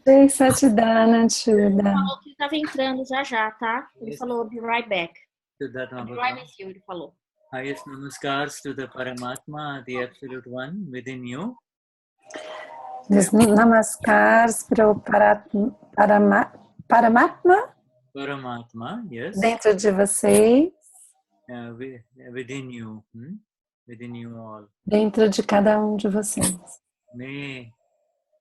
Ei, Satidana, Ele Chuda. falou que estava entrando já já, tá? Ele Yes. falou be right back. Shuddhatma I'll be right Bhagavan. with you, ele falou. Highest namaskars to the Paramatma, the Absolute One within you. Namaskars para o Paramatma Paramatma, yes. dentro de vocês, Within you. Within you all. dentro de cada um de vocês. May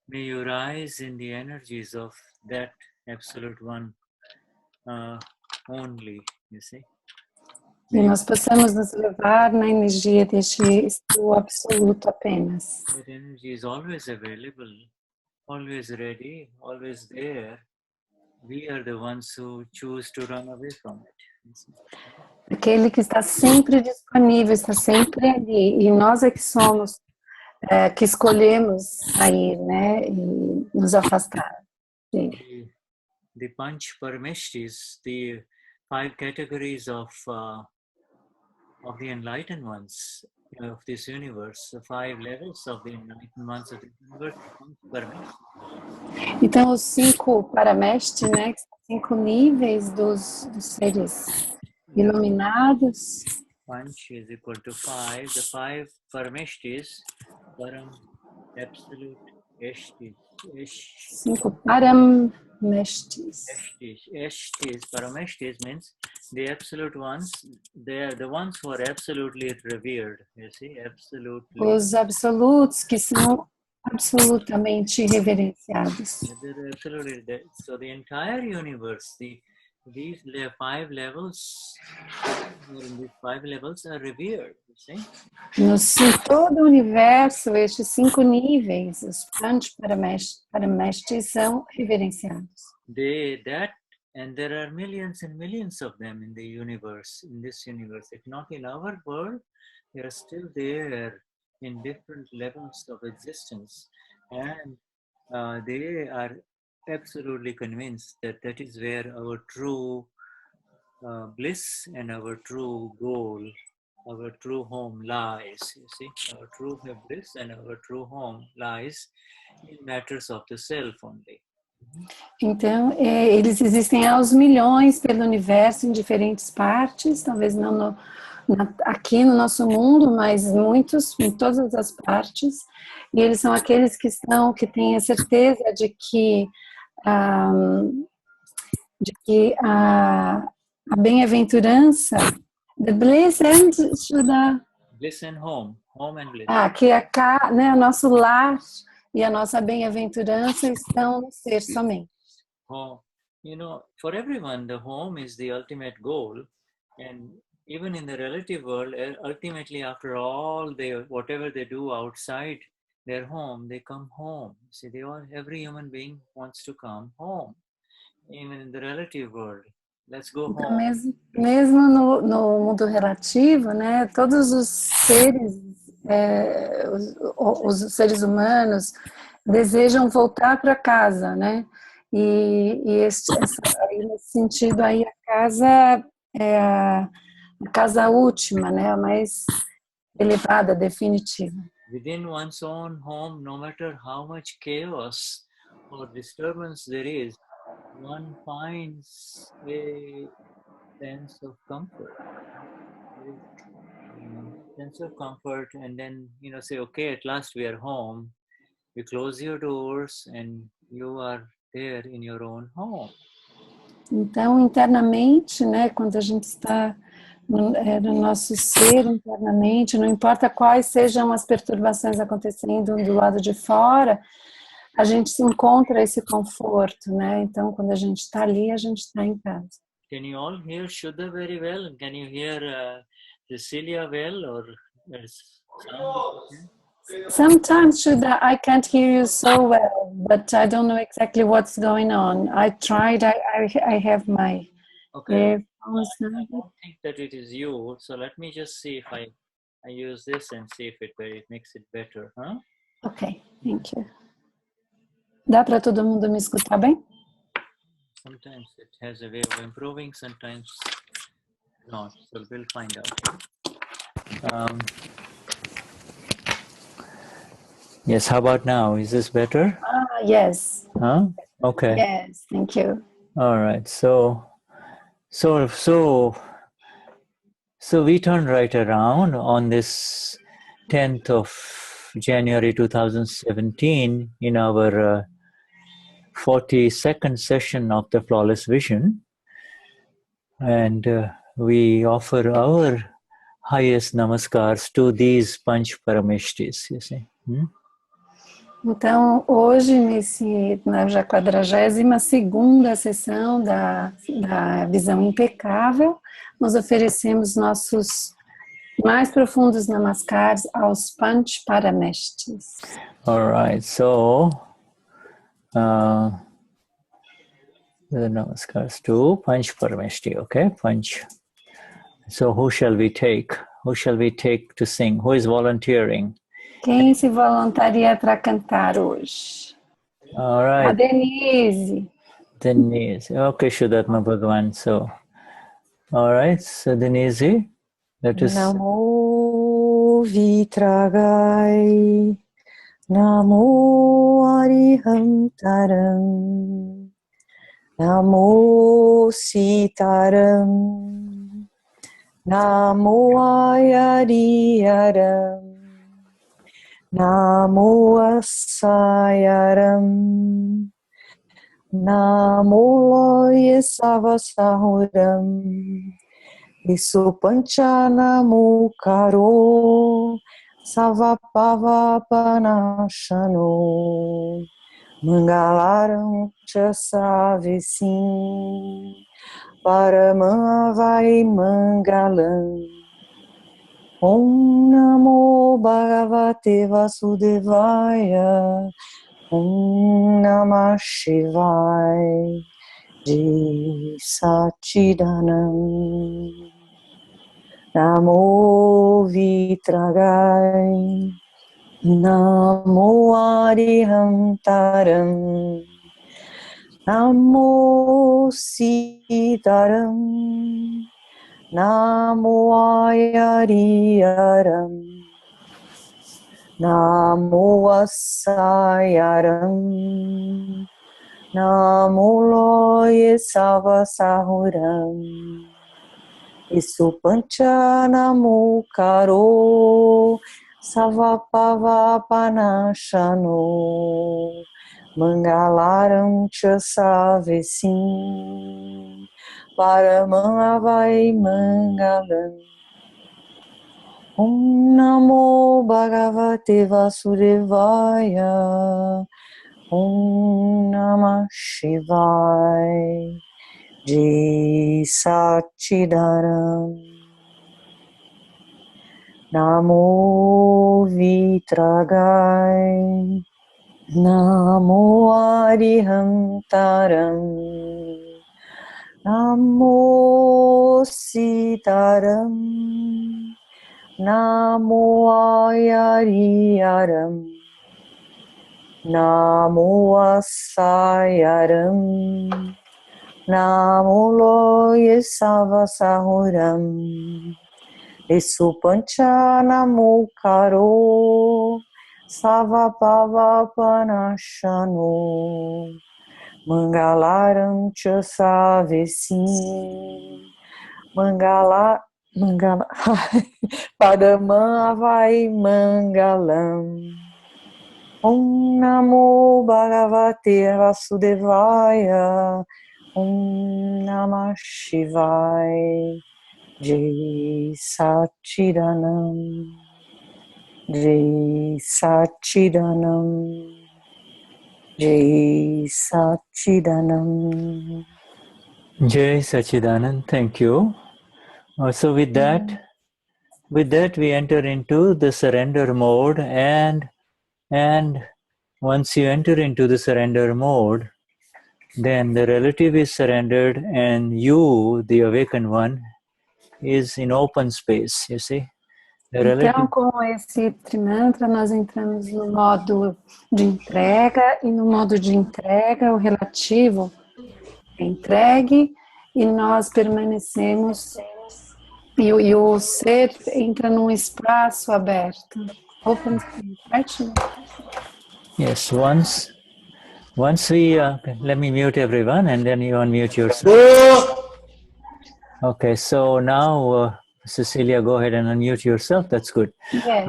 you rise in the energies of that Absolute One only, you see. E nós possamos nos levar na energia deste o absoluto apenas. That energy is always available, always ready, always there. We are the ones who choose to run away from it. You see. Aquele que está sempre disponível, está sempre ali. E nós é que somos, que escolhemos sair, né? E nos afastar dele. The Panch Parameshtis, the 5 categories of the enlightened ones of this universe, the 5 levels of the enlightened ones of this universe, Então, os 5 paramestres, né? Que são 5 níveis dos seres iluminados. Panch is equal to 5. The 5 Parameshtis, Param, Absolute, Eshtis, 5 paramestres. Eshtis, Parameshtis means the absolute ones, they are the ones who are absolutely revered, you see, absolutely. Os absolutos que são absolutamente reverenciados. They're absolutely, so the entire universe, these 5 levels, in these 5 levels are revered, you see. Todo o universo, estes 5 níveis, os Panch paramestres são reverenciados. And there are millions and millions of them in the universe, in this universe. If not in our world, they are still there in different levels of existence. And they are absolutely convinced that that is where our true bliss and our true goal, our true home lies. You see, our true bliss and our true home lies in matters of the self only. Então, eles existem aos milhões pelo universo em diferentes partes, talvez não aqui no nosso mundo, mas muitos em todas as partes. E eles são aqueles que têm a certeza de que a bem-aventurança, the bliss and bliss and home and bliss. Que né, o nosso lar e a nossa bem-aventurança estão no ser somente. You know, for everyone, the home is the ultimate goal, and even in the relative world, ultimately, after all, whatever they do outside their home, they come home. See, every human being wants to come home, even in the relative world. Let's go então, home. Mesmo no mundo relativo, né, todos os seres, os seres humanos desejam voltar para casa, né? E nesse sentido aí a casa é a casa última, né? A mais elevada, definitiva. Within one's own home, no matter how much chaos or disturbance there is, one finds a sense of comfort. Sense of comfort, and then say, okay, at last we are home. You close your doors and you are there in your own home. Então, internamente, né, quando a gente está no nosso ser internamente, não importa quais sejam as perturbações acontecendo do lado de fora, a gente se encontra esse conforto, né? Então, quando a gente está ali, a gente está em casa. Can you all hear Shuddha very well? Can you hear Cecilia well, or Sometimes, Shuddha, I can't hear you so well, but I don't know exactly what's going on. I tried, I have my earphones. I don't think that it is you, so let me just see if I use this and see if it makes it better, huh? Okay, thank you. Dá para todo mundo me escutar bem? Sometimes it has a way of improving, sometimes not, so we'll find out. Yes, how about now? Is this better? Yes. Huh? Okay. Yes, thank you. All right. So we turn right around on this 10th of January 2017 in our 42nd session of the Flawless Vision. And we offer our highest namaskars to these Panch Parameshtis, you see. Então, hoje, na já 42ª sessão da visão impecável, nós oferecemos nossos mais profundos namaskars aos Panch Parameshtis. All right, so the namaskars to Panch Parameshti, okay? Panch. So who shall we take? Who shall we take to sing? Who is volunteering? Quem se voluntaria para cantar hoje? All right. A Denise. Denise. Okay, Shuddhatma Bhagavan. So, all right. So, Denise, let us. Namo Vitragai, Namo Ariham Taram, Namo Sitaram, Namo Ayariyaram, Namo Asayaram, Namo Loyesavasahuram, Visupanchanamu Karo, Savapavapanashano, Mangalaram Chasavisim, Paramavai Mangalam. Om Namo Bhagavate Vasudevaya, Om Namah Shivaya, Jai Satchidanam. Namo Vitragai, Namo Ariham Taram, Namo Sitaram, Namo Ayariyaram, Namo Asayaram, Namo Loyesavasahuram, Visupanchanamu Karo, Savapavapanashano, Mangalaram Chasavesim, Paramavai Mangalam. Om Namo Bhagavate Vasudevaya, Om Namah Shivaya, Jai Satchidanam. Namo Vitragai, Namo Ariham Taram, Namo Sitaram, Namo Ayariyaram, Namo Asayaram, Namo Loyesavasahuram, Visupanchanamu Karo, Savapavapanashano, Mangalaram Chasavesim, Mangala Padamavai Mangalam. Om Namo Bhagavate Vasudevaya, Om Namah Shivaya, Jai Satchidanam, Jai Satchidanam, Jai Satchidanam. Jai Sachidanand, thank you. So with that we enter into the surrender mode, and once you enter into the surrender mode, then the relative is surrendered and you, the awakened one, is in open space, you see. Então, com esse trimantra, nós entramos no modo de entrega, e no modo de entrega, o relativo é entregue, e nós permanecemos, e o ser entra num espaço aberto. Open question. Yes, once we, let me mute everyone and then you unmute yourself. Okay, so now, Cecilia, go ahead and unmute yourself. That's good. Yes.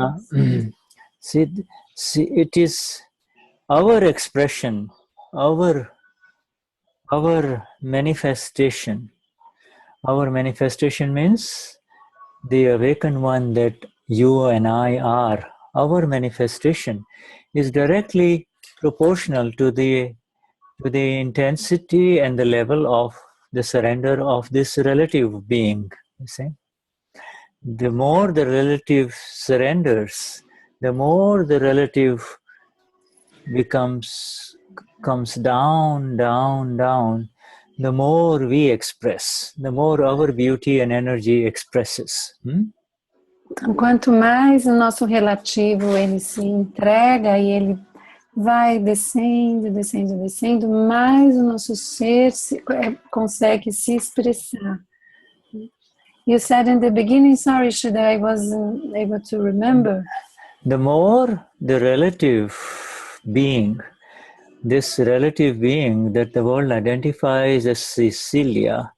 See, it is our expression, our manifestation. Our manifestation means the awakened one that you and I are. Our manifestation is directly proportional to the intensity and the level of the surrender of this relative being. You see, the more the relative surrenders, the more the relative comes down, the more we express, the more our beauty and energy expresses. Então, quanto mais o nosso relativo ele se entrega e ele vai descendo, mais o nosso ser consegue se expressar. You said in the beginning, sorry, Shuddha, I wasn't able to remember. The more the relative being, this relative being that the world identifies as Cecilia,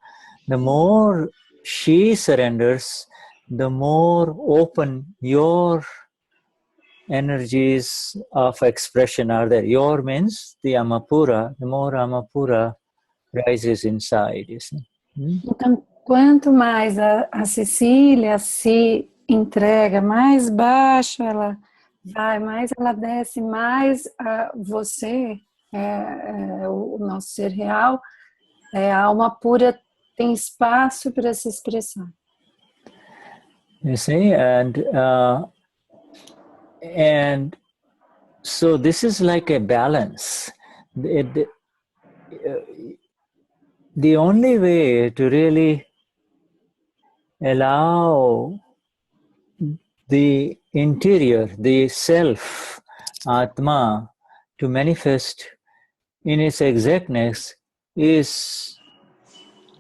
the more she surrenders, the more open your energies of expression are there. Your means the Amapura, the more Amapura rises inside, you see. Então, quanto mais a Cecília se entrega, mais baixo ela vai, mais ela desce, mais você, o nosso ser real, a alma pura tem espaço para se expressar. You see, and so this is like a balance. The only way to really allow the interior, the self, Atma, to manifest in its exactness is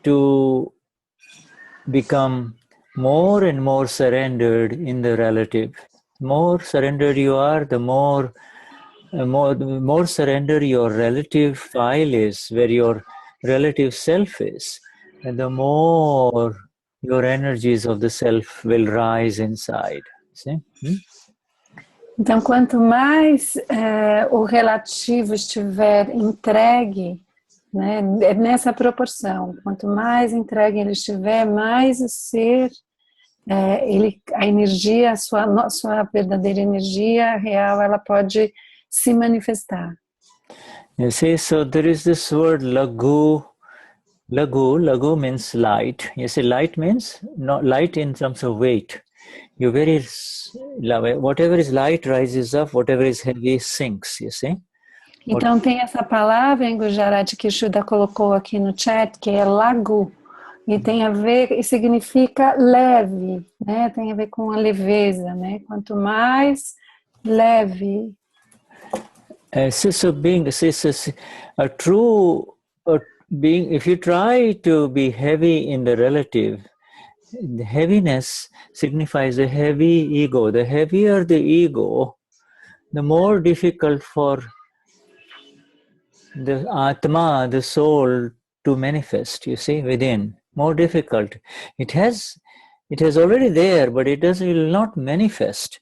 to become more and more surrendered in the relative. More surrendered you are, the more surrendered your relative file is, where your relative self is, and the more your energies of the self will rise inside. See? Então, quanto mais o relativo estiver entregue, né, nessa proporção, quanto mais entregue ele estiver, mais o ser, a energia, a sua verdadeira energia real, ela pode se manifestar. You see, so there is this word lagu. Lagu means light. You see, light means not light in terms of weight. Whatever is light rises up, whatever is heavy sinks, you see. Então tem essa palavra em Gujarati que o Shuddha colocou aqui no chat, que é lagu, e tem a ver, e significa leve, né? Tem a ver com a leveza, né? Quanto mais leve. So being a true being, if you try to be heavy in the relative, the heaviness signifies a heavy ego. The heavier the ego, the more difficult for the Atma, the soul, to manifest, you see, within. More difficult. It has already there, but it will not manifest.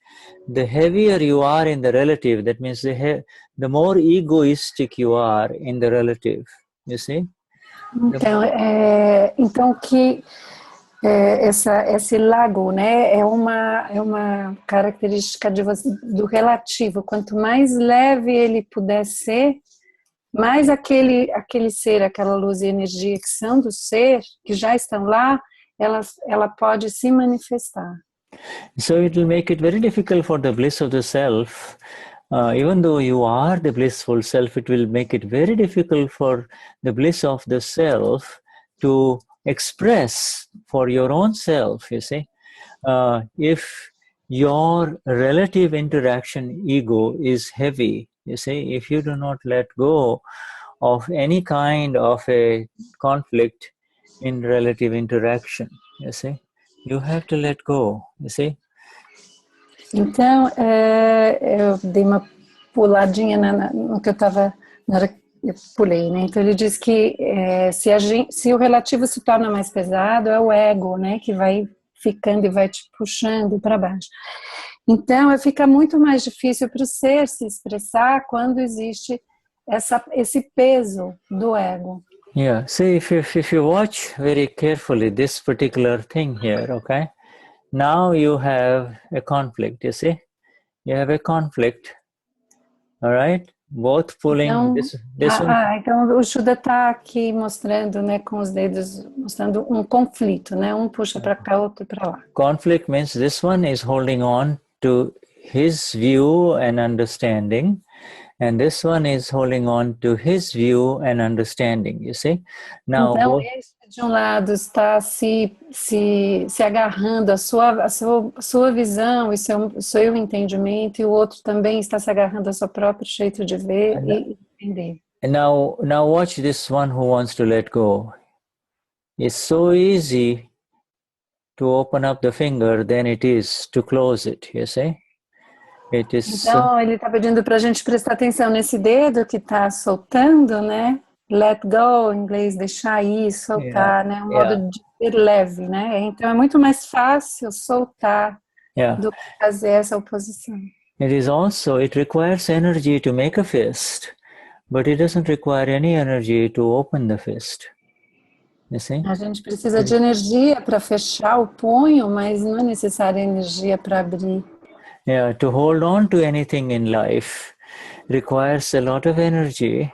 The heavier you are in the relative, that means the more egoistic you are in the relative, you see. Então que esse lago, né, é uma característica do relativo. Quanto mais leve ele puder ser, mais aquele ser, aquela luz e energia que são do ser, que já estão lá, ela pode se manifestar. So it will make it very difficult for the bliss of the self. Even though you are the blissful self, it will make it very difficult for the bliss of the self to express for your own self, you see. If your relative interaction ego is heavy, you see, if you do not let go of any kind of a conflict in relative interaction, you see, you have to let go, you see. Então, eu dei uma puladinha no que eu estava, na hora que eu pulei, né? Então ele diz que se o relativo se torna mais pesado, é o ego, né? Que vai ficando e vai te puxando para baixo. Então, fica muito mais difícil para o ser se expressar quando existe esse peso do ego. Yeah, see, if you watch very carefully this particular thing here, okay? Now you have a conflict, you see? You have a conflict, all right? Both pulling Então, this one. então o Shuddha está aqui mostrando, né, com os dedos, mostrando um conflito, né? Um puxa para cá, outro para lá. Conflict means this one is holding on to his view and understanding, and this one is holding on to his view and understanding, you see? Now, Então, este de um lado está se agarrando a sua visão e seu entendimento, e o outro também está se agarrando ao seu próprio jeito de ver e entender. now watch this one who wants to let go. It's so easy to open up the finger than it is to close it, you see? It is, Então, ele está pedindo para a gente prestar atenção nesse dedo que está soltando, né? Let go, em inglês, deixar ir, soltar, né? Um modo de ser leve, né? Então, é muito mais fácil soltar do que fazer essa oposição. It requires energy to make a fist, but it doesn't require any energy to open the fist. You see? A gente precisa de energia para fechar o punho, mas não é necessária energia para abrir. Yeah, to hold on to anything in life requires a lot of energy,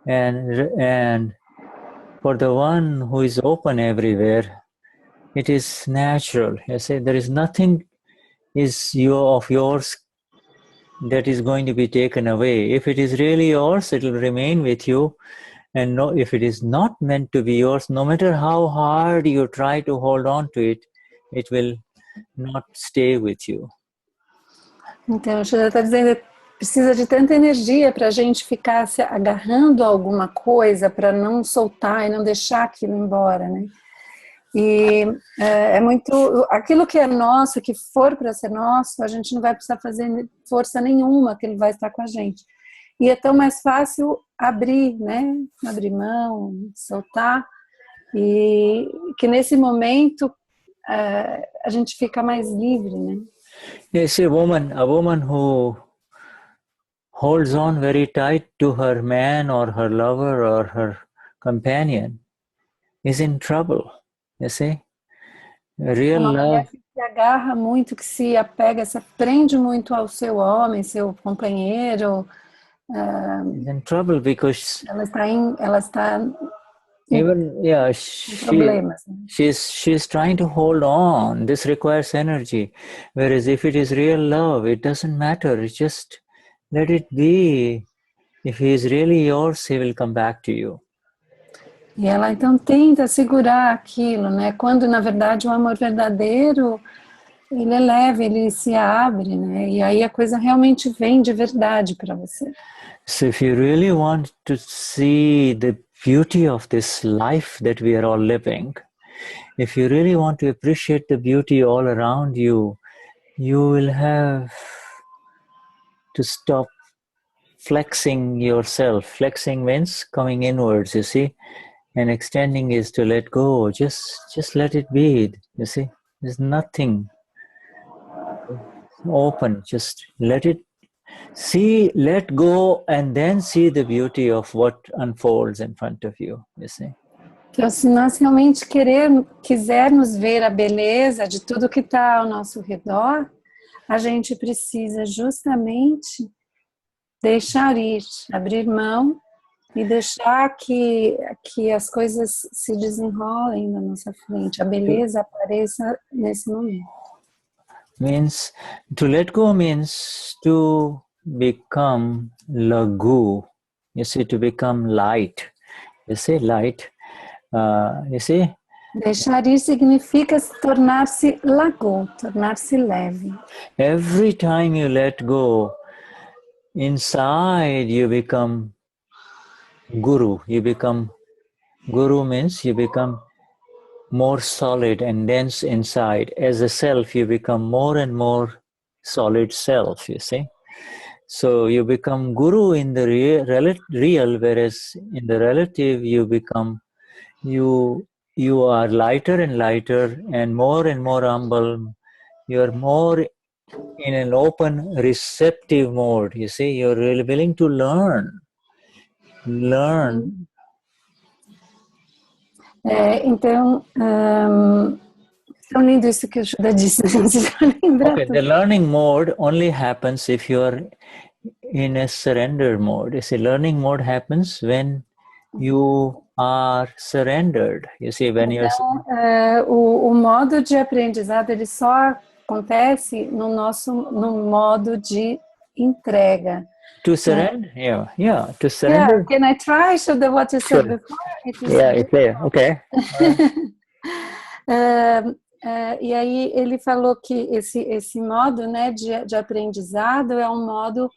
and for the one who is open everywhere, it is natural. You see, there is nothing of yours that is going to be taken away. If it is really yours, it will remain with you. And if it is not meant to be yours, no matter how hard you try to hold on to it, it will not stay with you. Então, o Shuddha está dizendo que precisa de tanta energia para a gente ficar se agarrando a alguma coisa, para não soltar e não deixar aquilo embora, né? E é muito... Aquilo que é nosso, que for para ser nosso, a gente não vai precisar fazer força nenhuma, que ele vai estar com a gente. E é tão mais fácil abrir, né? Abrir mão, soltar. E que nesse momento a gente fica mais livre, né? You see, a woman who holds on very tight to her man or her lover or her companion is in trouble. You see? Real Uma mulher love. que se agarra muito, que se apega, se prende muito ao seu homem, seu companheiro. Is in trouble because ela está even problemas. she's trying to hold on. This requires energy. Whereas if it is real love, it doesn't matter. It's just let it be. If he is really yours, he will come back to you. E ela então tenta segurar aquilo, né? Quando na verdade o amor verdadeiro ele é leve, ele se abre, né? E aí a coisa realmente vem de verdade para você. So if you really want to see the beauty of this life that we are all living, if you really want to appreciate the beauty all around you, you will have to stop flexing yourself. Flexing means coming inwards, you see, and extending is to let go. Just let it be, you see. There's nothing open. Just let it see, let go, and then see the beauty of what unfolds in front of you, you see. Então, se nós realmente quisermos ver a beleza de tudo que está ao nosso redor, a gente precisa justamente deixar ir, abrir mão e deixar que as coisas se desenrolem na nossa frente, a beleza apareça nesse momento. Means, to let go means to become lagu, you see, to become light. You see, light. You see? Deixar ir significa tornar-se lagu, tornar-se leve. Every time you let go, inside you become guru. Guru means you become more solid and dense inside. As a self, you become more and more solid self, you see. So you become guru in the real, whereas in the relative you become, you are lighter and lighter and more humble. You are more in an open, receptive mode, you see. You're really willing to learn. Então, tão lindo isso que o Shuddha disse. Okay, the learning mode only happens if you are in a surrender mode. You see, learning mode happens when you are surrendered. You see, when you're... o modo de aprendizado, ele só acontece no modo de entrega. To surrender? Yeah, to surrender. Yeah, can I try, Shuddha, what you said before? It's there, okay. E aí ele falou que esse modo, né, de aprendizado é um modo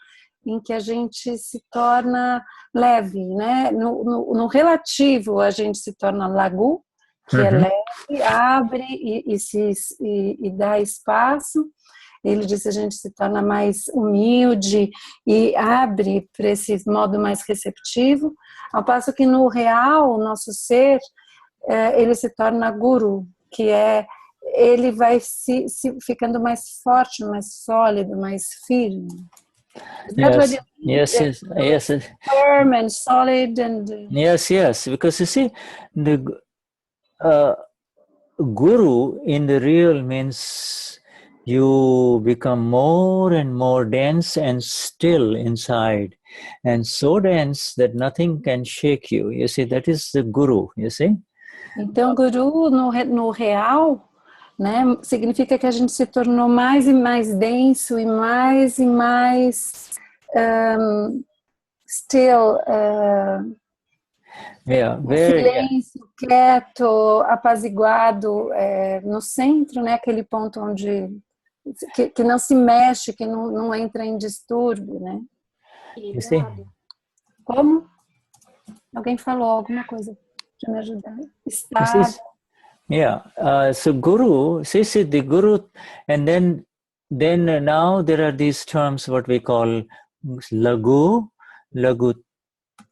em que a gente se torna leve, né? No relativo a gente se torna lagu, que é leve, abre e dá espaço. Ele disse a gente se torna mais humilde e abre para esse modo mais receptivo, ao passo que no real, o nosso ser, ele se torna guru, que ele vai se ficando mais forte, mais sólido, mais firme. Yes. Firm and solid and... Yes, because you see, the guru in the real means you become more and more dense and still inside, and so dense that nothing can shake you. You see, that is the guru, you see. Então, guru no real, né, significa que a gente se tornou mais e mais denso e mais still, silêncio, quieto, apaziguado, no centro, né, aquele ponto onde que não se mexe, que não entra em distúrbio, né? Como? Alguém falou alguma coisa para me ajudar? Estado. So guru, see the guru, and then now there are these terms what we call lagu,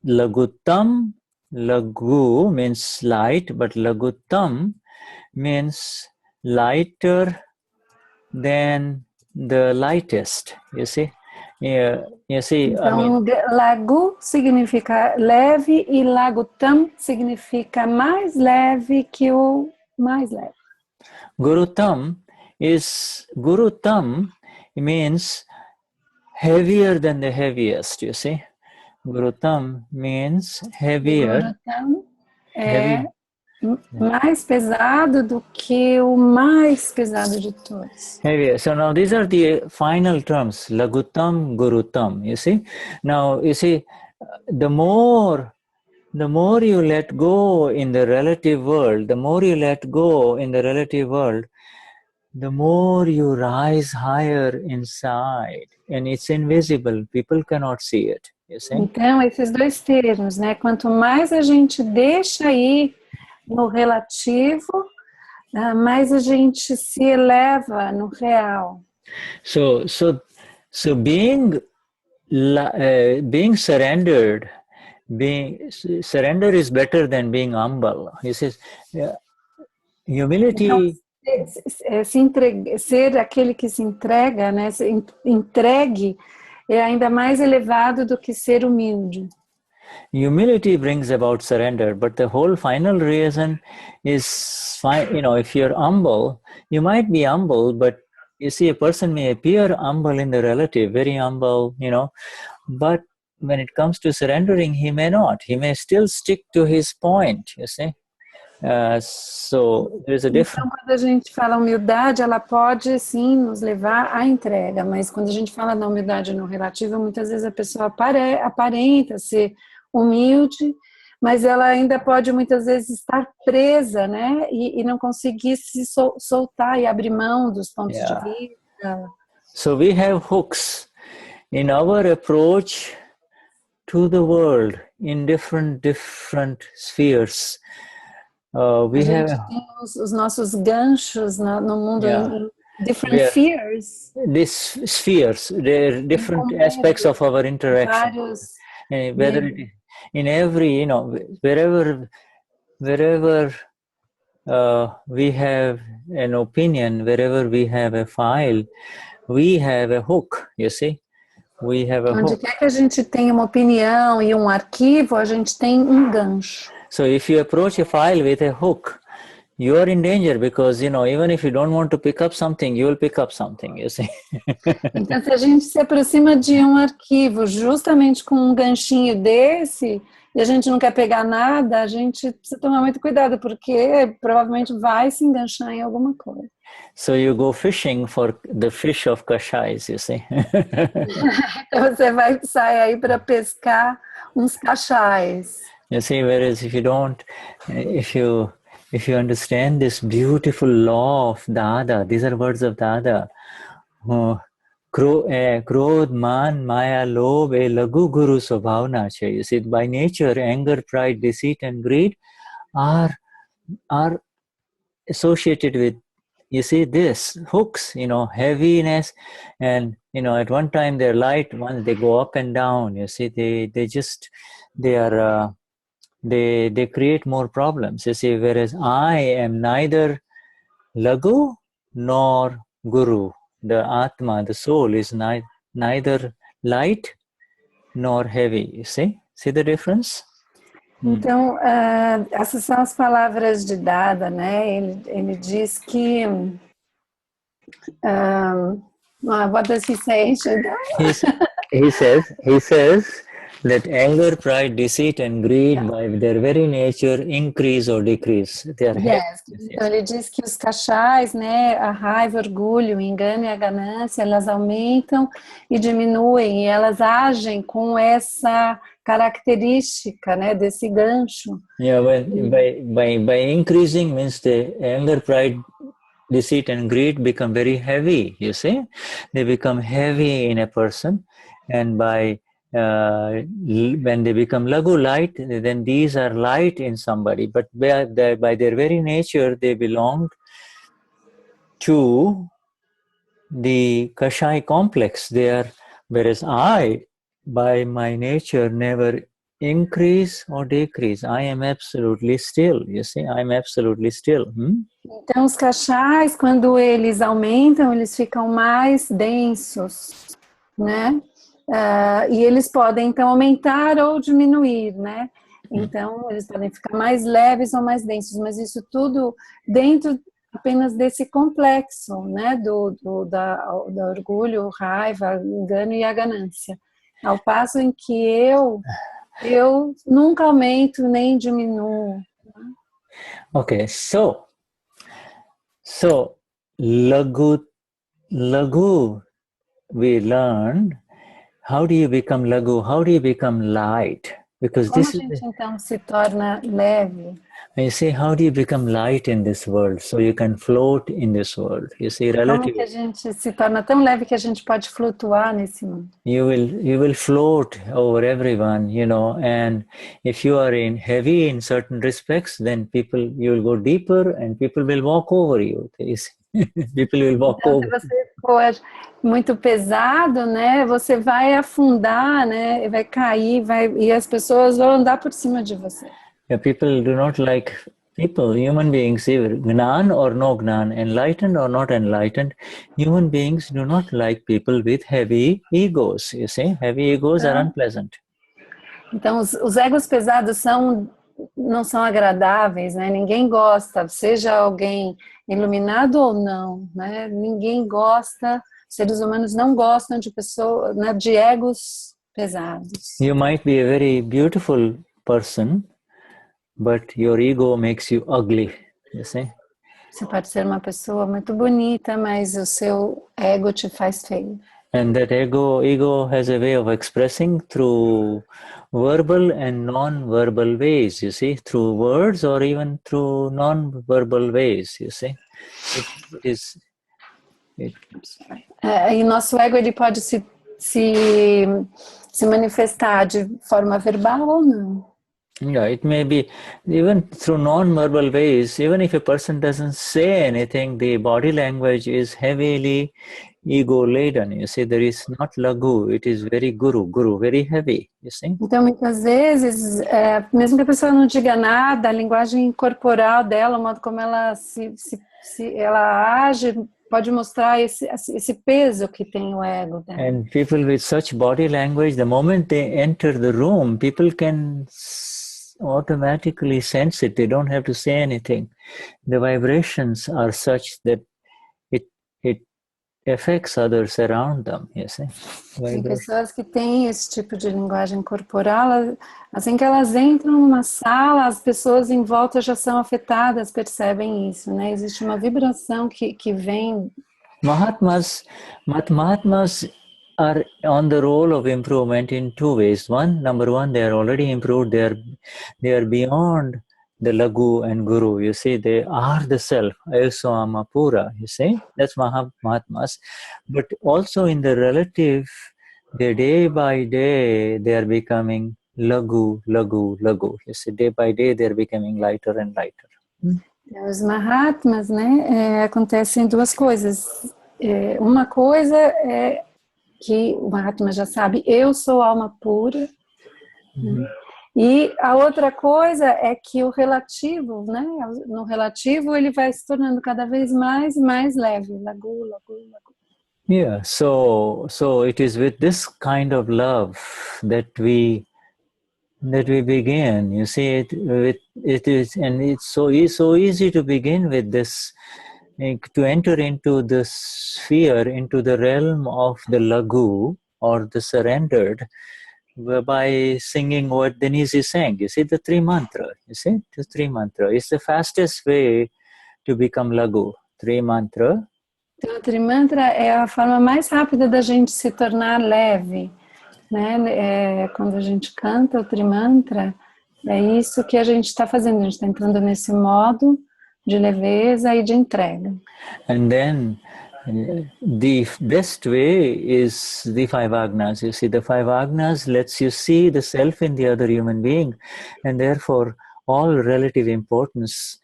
lagutam. Lagu means light, but lagutam means lighter than the lightest, you see. Então, lagu significa leve e lagutam significa mais leve que o mais leve. Gurutam means heavier than the heaviest, you see. Gurutam means heavier. Gurutam mais pesado do que o mais pesado de todos. Heavier. So now these are the final terms, lagutam, gurutam, you see. Now, you see, the more you let go in the relative world, the more you rise higher inside, and it's invisible. People cannot see it, you see. Então, esses dois termos, né? Quanto mais a gente deixa ir no relativo, mais a gente se eleva no real. So being surrendered, surrender is better than being humble. He says, humility. Então, ser aquele que se entrega, né? Entregue é ainda mais elevado do que ser humilde. Humility brings about surrender, but the whole final reason is fine. You know, if you're humble, you might be humble, but you see, a person may appear humble in the relative, very humble, you know, but when it comes to surrendering, he may not. He may still stick to his point, you see. So there's a difference. Então, quando a gente fala humildade, ela pode sim nos levar à entrega, mas quando a gente fala da humildade no relativo, muitas vezes a pessoa aparenta ser humilde, mas ela ainda pode muitas vezes estar presa, né, e não conseguir se soltar e abrir mão dos pontos de vista. So we have hooks in our approach to the world in different A gente tem os nossos ganchos no mundo Different where fears. these spheres, there are different Com aspects of our interaction. vários Whether it is in every, wherever we have an opinion, wherever we have a file, we have a hook, you see. We have a Onde hook. quer que a gente tenha uma opinião e um arquivo, a gente tem um gancho. So if you approach a file with a hook, you are in danger because, even if you don't want to pick up something, you will pick up something, you see. Então, se a gente se aproxima de um arquivo justamente com um ganchinho desse, e a gente não quer pegar nada, a gente precisa tomar muito cuidado, porque provavelmente vai se enganchar em alguma coisa. So you go fishing for the fish of kashais, you see. Então você vai sair aí para pescar uns cachais. You see, whereas if you understand this beautiful law of Dada, these are words of Dada. Krodh, man, maya, lobh, lagu guru svabhavna cha. You see, by nature, anger, pride, deceit, and greed are associated with, you see, this hooks, heaviness, and at one time they're light, once they go up and down. You see, they create more problems. You see, whereas I am neither lagu nor guru. The Atma, the soul, is neither light nor heavy. You see the difference? Então, essas são as palavras de Dada, né? Ele diz que... what does he say? He says that anger, pride, deceit, and greed, by their very nature, increase or decrease. They are yes. Então, ele diz que os cachais, né, a raiva, o orgulho, o engano e a ganância, elas aumentam e diminuem, e elas agem com essa característica, né, desse gancho. Yeah, by increasing means the anger, pride, deceit, and greed become very heavy. You see, they become heavy in a person, and when they become lagu, light, then these are light in somebody, but by their very nature they belong to the Kashai complex. Whereas I, by my nature, never increase or decrease. I am absolutely still. You see, I am absolutely still. Então, os cachais, quando eles aumentam, eles ficam mais densos, né? E eles podem, então, aumentar ou diminuir, né? Então, eles podem ficar mais leves ou mais densos, mas isso tudo dentro apenas desse complexo, né? Do orgulho, raiva, engano e a ganância. Ao passo em que eu nunca aumento nem diminuo. Okay, so lagu we learned. How do you become lagu? How do you become light? Because Como a gente então se torna leve? You see, how do you become light in this world so you can float in this world? You see, Como que a gente se torna tão leve que a gente pode flutuar nesse mundo? You will float over everyone, and if you are heavy in certain respects, then you will go deeper and people will walk over you. People will walk então, over. Se você for muito pesado, né, você vai afundar, né, vai cair, e as pessoas vão andar por cima de você. Yeah, people do not like human beings, either Gnan or no Gnan, enlightened or not enlightened, human beings do not like people with heavy egos. You see, heavy egos are unpleasant. Então, os egos pesados não são agradáveis, né? Ninguém gosta, seja alguém iluminado ou não, né? Ninguém gosta, seres humanos não gostam de pessoas, né, de egos pesados. You might be a very beautiful person, but your ego makes you ugly, you see? Você pode ser uma pessoa muito bonita, mas o seu ego te faz feio. And that ego has a way of expressing through verbal and non-verbal ways, you see, through words or even through non-verbal ways, you see. E nosso ego, ele pode se manifestar de forma verbal ou não. Yeah, it may be even through non-verbal ways. Even if a person doesn't say anything, the body language is heavily ego-laden. You see, there is not lagu, it is very guru, very heavy, you see. Então, muitas vezes, mesmo que a pessoa não diga nada, a linguagem corporal dela, o modo como ela ela age, pode mostrar esse peso que tem o ego dela. And people with such body language, the moment they enter the room, people can automatically sense it. They don't have to say anything. The vibrations are such that it affects others around them, you see. Tem pessoas que têm esse tipo de linguagem corporal, assim que elas entram numa sala, as pessoas em volta já são afetadas, percebem isso, né? Existe uma vibração que vem. Mahatmas are on the role of improvement in two ways. Number one, they are already improved. They are beyond the lagu and guru. You see, they are the self. Ayusama pura. You see, that's Mahatmas. But also in the relative, they day by day they are becoming lagu. You see, day by day they are becoming lighter and lighter. Os Mahatmas, né? Acontecem duas coisas. Uma coisa é que o Mahatma já sabe, eu sou alma pura. E a outra coisa é que o relativo, né? No relativo ele vai se tornando cada vez mais e mais leve. Lagu. Yeah, so it is with this kind of love that we begin. You see, it is, and it's so easy to begin with this, to enter into the sphere, into the realm of the lagu or the surrendered, by singing what Denise is saying. You see, the three mantra. You see, the three mantra is the fastest way to become lagu. Three mantra. Então, o Trimantra é a forma mais rápida da gente se tornar leve, né? Quando a gente canta o Trimantra, é isso que a gente está fazendo. A gente está entrando nesse modo de leveza e de entrega. And then the best way is the five agnas. You see, the five agnas lets you see the self in the other human being, and therefore all relative importance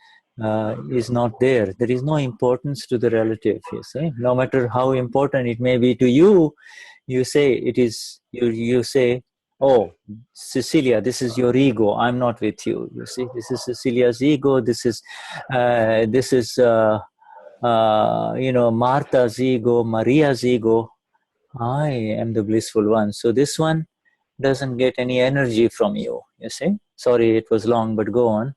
is not there. There is no importance to the relative, you see. No matter how important it may be to you, you say it is, you say, oh, Cecilia, this is your ego, I'm not with you. You see, this is Cecilia's ego, this is Martha's ego, Maria's ego. I am the blissful one. So this one doesn't get any energy from you, you see. Sorry, it was long, but go on.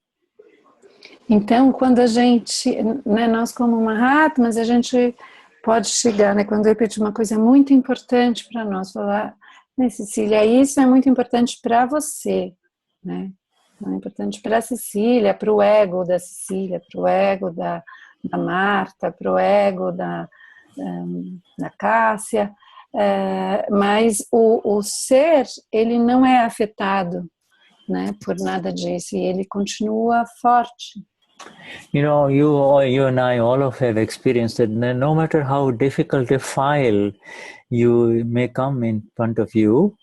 Então, quando a gente, né, nós como Mahatmas, a gente pode chegar, né, quando eu pedir uma coisa muito importante para nós, falar, né, Cecília, isso é muito importante para você, né? É importante para a Cecília, para o ego da Cecília, para o ego da Marta, para o ego da Cássia, mas o ser, ele não é afetado, né, por nada disso, e ele continua forte. You know, you and I all have experienced that no matter how difficult a file you may come in front of you,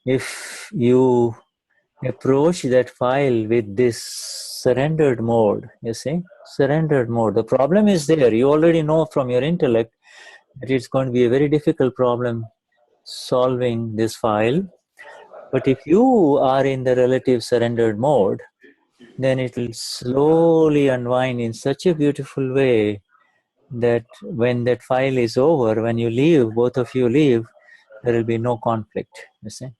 if you approach that file with this surrendered mode, you see, surrendered mode. The problem is there. You already know from your intellect that it's going to be a very difficult problem solving this file. But if you are in the relative surrendered mode, then it will slowly unwind in such a beautiful way that when that file is over, when you leave, both of you leave, there will be no conflict, you see.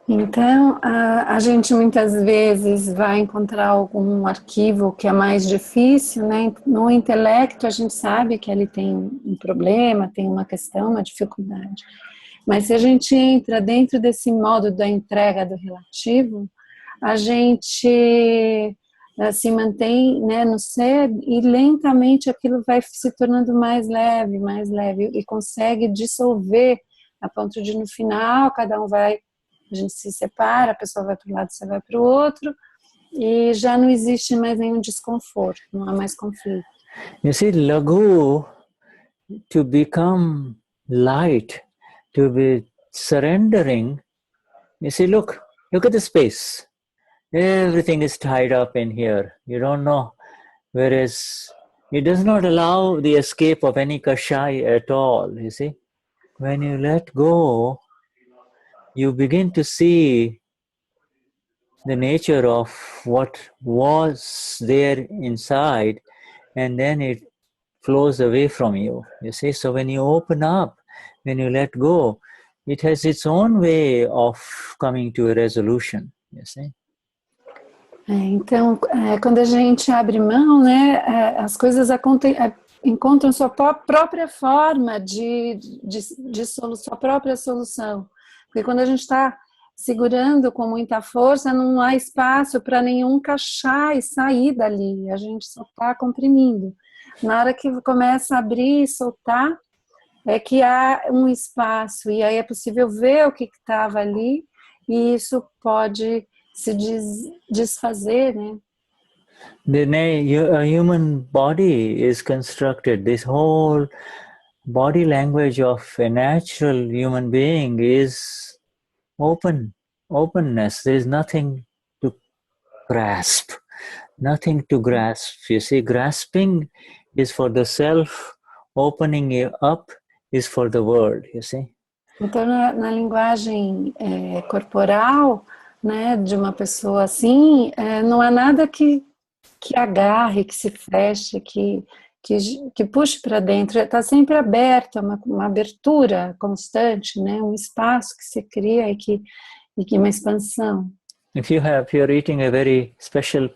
Então, a gente muitas vezes vai encontrar algum arquivo que é mais difícil, né? No intelecto a gente sabe que ali tem um problema, tem uma questão, uma dificuldade. Mas se a gente entra dentro desse modo da entrega do relativo, a gente se mantém, né, no ser e lentamente aquilo vai se tornando mais leve e consegue dissolver a ponto de no final cada um vai, a gente se separa, a pessoa vai para um lado, você vai para o outro e já não existe mais nenhum desconforto, não há mais conflito. You see, lagu, to become light, to be surrendering, you see, look, Look at the space. Everything is tied up in here. You don't know. Whereas it does not allow the escape of any kashai at all, you see. When you let go, you begin to see the nature of what was there inside, and then it flows away from you, you see. So when you open up, when you let go, it has its own way of coming to a resolution, you see. Então, quando a gente abre mão, né, as coisas encontram sua própria forma sua própria solução. Porque quando a gente está segurando com muita força, não há espaço para nenhum encaixar e sair dali, a gente só está comprimindo. Na hora que começa a abrir e soltar, é que há um espaço, e aí é possível ver o que estava ali, e isso pode se desfazer, né? A human body is constructed, this whole body language of a natural human being is openness. There is nothing to grasp, you see. Grasping is for the self, opening up is for the world, you see. Então, na linguagem corporal, né, de uma pessoa assim, não há nada que agarre, que se feche, que puxe para dentro. Está sempre aberto, uma abertura constante, né, um espaço que se cria e que uma expansão. If you're eating a very special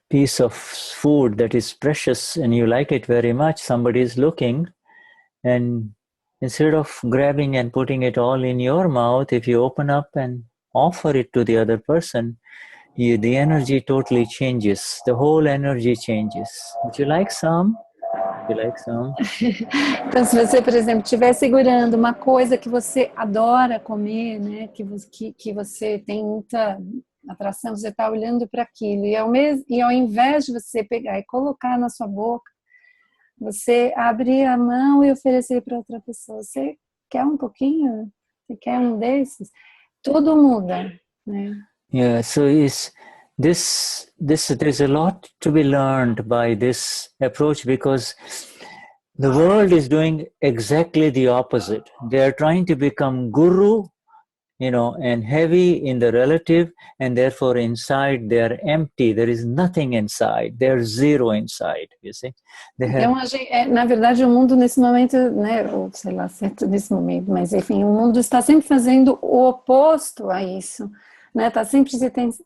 piece of food that is precious and you like it very much, somebody is looking, and instead of grabbing and putting it all in your mouth, if you open up and offer it to the other person, the energy totally changes. The whole energy changes. Would you like some? Então, se você, por exemplo, estiver segurando uma coisa que você adora comer, né, que você tem muita atração, você está olhando para aquilo, e ao invés de você pegar e colocar na sua boca, você abrir a mão e oferecer para outra pessoa. Você quer um pouquinho? Você quer um desses? Tudo muda, né? Yeah, so there's a lot to be learned by this approach, because the world is doing exactly the opposite. They are trying to become guru, and heavy in the relative, and therefore inside they are empty. There is nothing inside. They are zero inside, you see. Então, na verdade, o mundo nesse momento, né, ou sei lá, certo nesse momento, mas enfim, o mundo está sempre fazendo o oposto a isso, né? Está sempre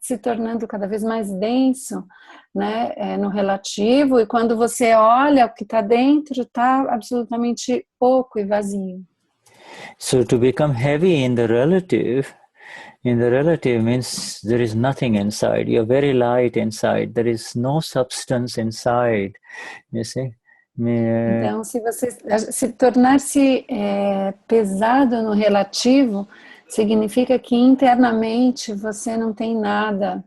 se tornando cada vez mais denso, né, no relativo, e quando você olha o que está dentro, está absolutamente oco e vazio. So to become heavy in the relative means there is nothing inside. You're very light inside. There is no substance inside, you see. Então, se você se tornar-se pesado no relativo, significa que internamente você não tem nada.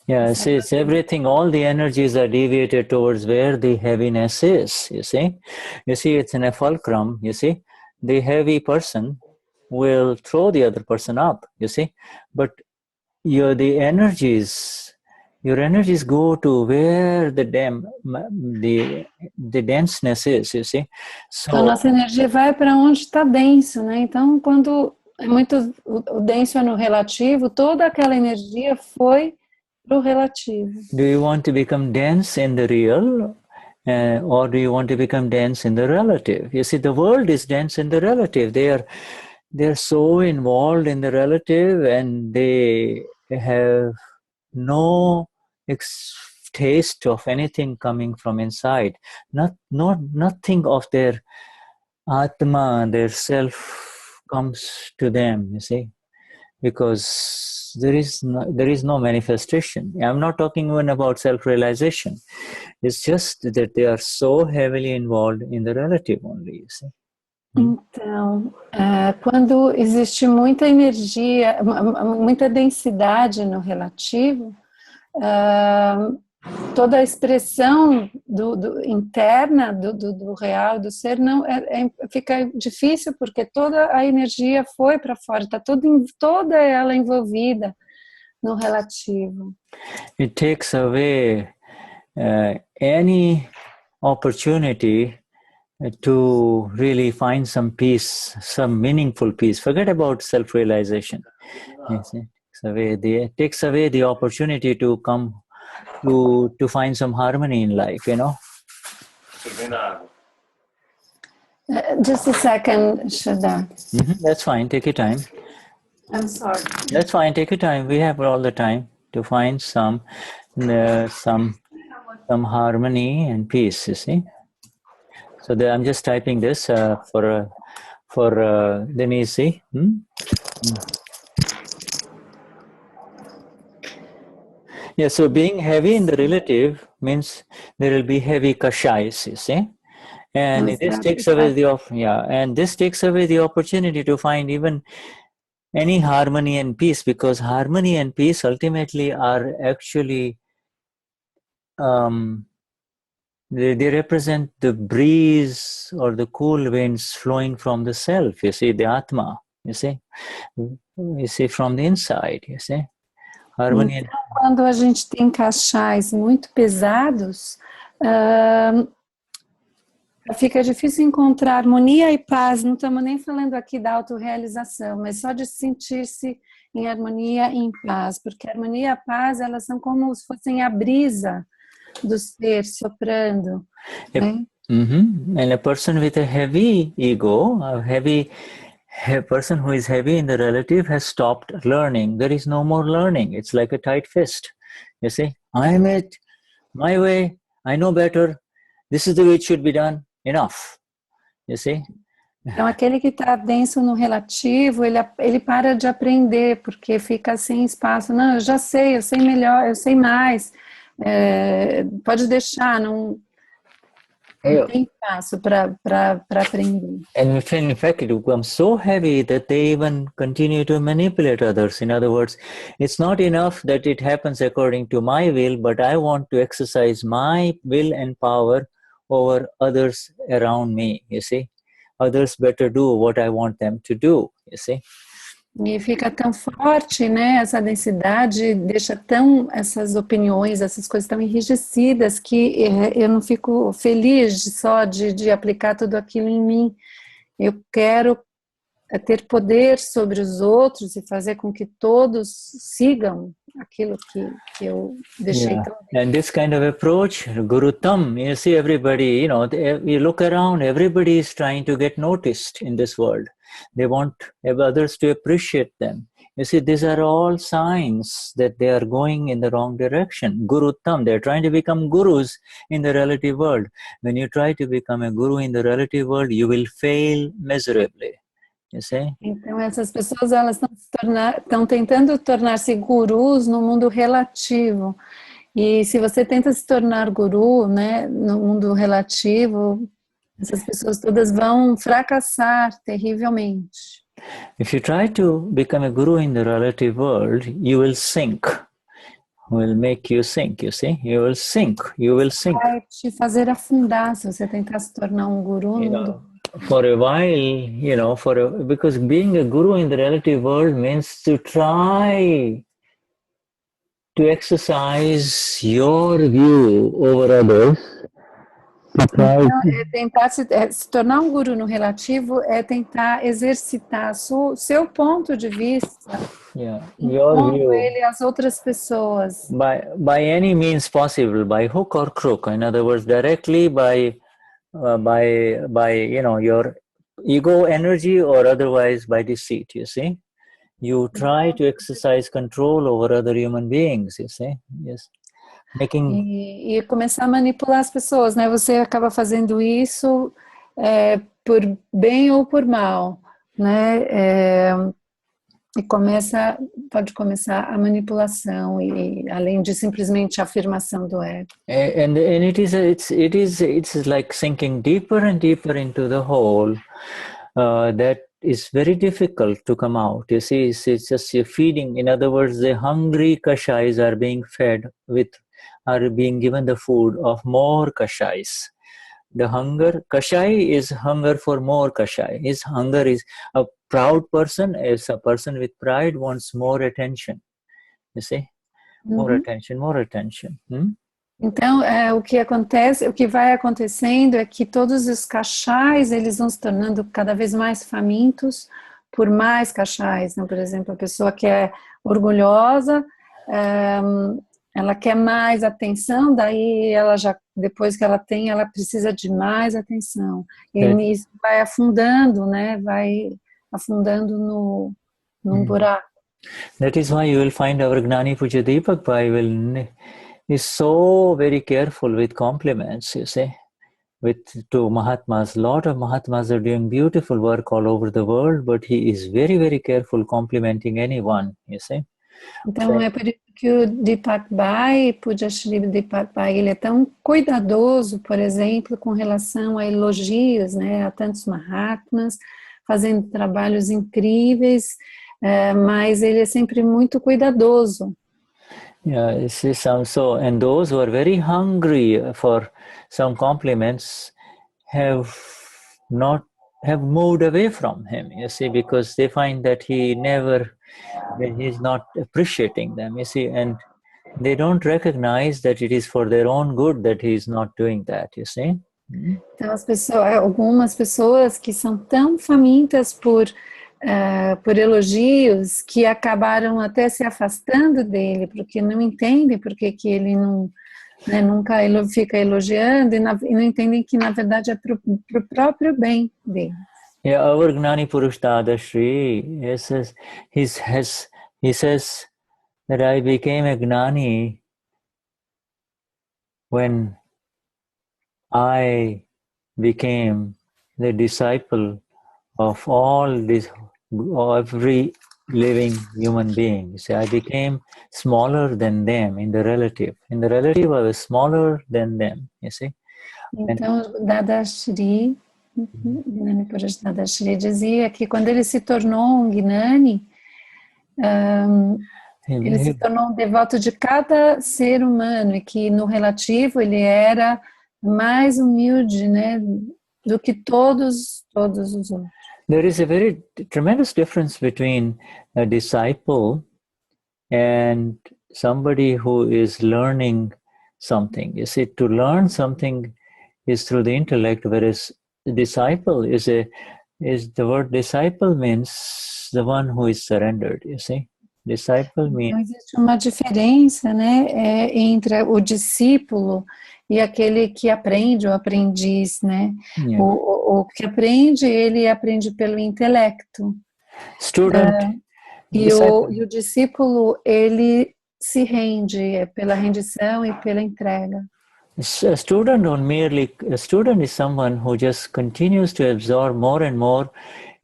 Yeah, it's everything, all the energies are deviated towards where the heaviness is, you see. You see, it's in a fulcrum, you see. The heavy person will throw the other person up, you see. But your energies go to where the denseness is, you see. So, a nossa energia vai para onde está denso, né? Então, quando o denso é no relativo, toda aquela energia foi pro relativo. Do you want to become dense in the real, or do you want to become dense in the relative? You see, the world is dense in the relative. They're so involved in the relative, and they have no taste of anything coming from inside. Nothing of their Atma, their self, comes to them, you see. Because there is no manifestation. I'm not talking even about self-realization. It's just that they are so heavily involved in the relative only, you see. Então, quando existe muita energia, muita densidade no relativo, toda a expressão interna do real, do ser, não fica difícil porque toda a energia foi para fora, está toda ela envolvida no relativo. It takes away any opportunity to really find some peace, some meaningful peace. Forget about self-realization. It takes away the opportunity to come to find some harmony in life, you know. Just a second, Shraddha. That's fine, take your time. I'm sorry. That's fine, take your time. We have all the time to find some harmony and peace, you see. So I'm just typing this for Denise. Yeah, so being heavy in the relative means there will be heavy kashais, you see. And this takes away the opportunity to find even any harmony and peace, because harmony and peace ultimately are actually they represent the breeze or the cool winds flowing from the self, you see, the Atma, you see from the inside, you see. Harmony. Então, quando a gente tem cachais muito pesados, fica difícil encontrar harmonia e paz. Não estamos nem falando aqui da autorrealização, mas só de sentir-se em harmonia e em paz, porque a harmonia e a paz, elas são como se fossem a brisa do ser soprando. Né? And a person with a heavy ego, a person who is heavy in the relative has stopped learning. There is no more learning. It's like a tight fist. You see, I'm it, my way, I know better. This is the way it should be done. Enough. You see? Então, aquele que está denso no relativo, ele para de aprender, porque fica sem espaço. Não, eu já sei, eu sei melhor, eu sei mais. Pode deixar, não tem espaço para aprender. And in fact, it becomes so heavy that they even continue to manipulate others. In other words, it's not enough that it happens according to my will, but I want to exercise my will and power over others around me, you see. Others better do what I want them to do, you see. E fica tão forte, né, essa densidade, deixa essas opiniões, essas coisas tão enrijecidas que eu não fico feliz só de aplicar tudo aquilo em mim. Eu quero ter poder sobre os outros e fazer com que todos sigam aquilo que eu deixei tão bem. And this kind of approach, Guru Tam, you see everybody, you look around, everybody is trying to get noticed in this world. They want others to appreciate them. You see, these are all signs that they are going in the wrong direction. Guru Tam, they're trying to become gurus in the relative world. When you try to become a guru in the relative world, you will fail miserably. You see? Então, essas pessoas, elas estão tentando tornar-se gurus no mundo relativo. E se você tenta se tornar guru, né, no mundo relativo, essas pessoas todas vão fracassar terrivelmente. If you try to become a guru in the relative world, you will sink. Will make you sink, you see? You will sink. Vai te fazer afundar se você tentar se tornar um guru no mundo. For a while, because being a guru in the relative world means to try to exercise your view over others. Então, tentar se tornar um guru no relativo é tentar exercitar seu ponto de vista, impondo ele às outras pessoas. By any means possible, by hook or crook. In other words, directly by your ego energy or otherwise by deceit, you see. You try to exercise control over other human beings, you see. Yes. E começar a manipular as pessoas, né? Você acaba fazendo isso por bem ou por mal, né? E pode começar a manipulação e além de simplesmente a afirmação do ego. And it's like sinking deeper and deeper into the hole that is very difficult to come out. You see, it's just you're feeding. In other words, the hungry kashais are being fed with are being given the food of more kashais. The hunger, kashai is hunger for more kashai. His hunger is a proud person, is a person with pride wants more attention. You see? More attention, more attention. Então, o que acontece, o que vai acontecendo é que todos os cachais, eles vão se tornando cada vez mais famintos por mais cachais, né? Por exemplo, a pessoa que é orgulhosa, ela quer mais atenção, daí ela já, depois que ela tem, ela precisa de mais atenção. E isso vai afundando, né? Vai afundando num buraco. That is why you will find our Gnani Puja Deepak Bhai is so very careful with compliments, you see, to Mahatmas. A lot of Mahatmas are doing beautiful work all over the world, but he is very, very careful complimenting anyone, you see. Então é por isso que o Deepak Bhai, Puja Shri Deepak Bhai, ele é tão cuidadoso, por exemplo, com relação a elogios, né, a tantos Mahatmas, fazendo trabalhos incríveis, mas ele é sempre muito cuidadoso. Yeah, and those who are very hungry for some compliments have moved away from him, you see, because they find that he's not appreciating them, you see, and they don't recognize that it is for their own good that he is not doing that, you see. Então algumas pessoas que são tão famintas por elogios que acabaram até se afastando dele, porque não entendem porque que ele não, né, nunca fica elogiando e não entendem que na verdade é para o próprio bem dele. Yeah, our Gnani Purush Dada Shri, he says that I became a Gnani when I became the disciple of every living human being. You see, I became smaller than them in the relative. In the relative, I was smaller than them, you see. Então, Dada Shri, Gnani Purush Dada Shri dizia que quando ele se tornou um Gnani, ele se tornou um devoto de cada ser humano e que no relativo ele era mais humilde, né, do que todos os outros. There is a very tremendous difference between a disciple and somebody who is learning something. You see, to learn something is through the intellect, whereas disciple is the word disciple means the one who is surrendered, you see. Disciple means... Então, existe uma diferença, né, entre o discípulo e aquele que aprende, o aprendiz, né? Yeah. O que aprende, ele aprende pelo intelecto. Student. E o discípulo, ele se rende pela rendição e pela entrega. A student is someone who just continues to absorb more and more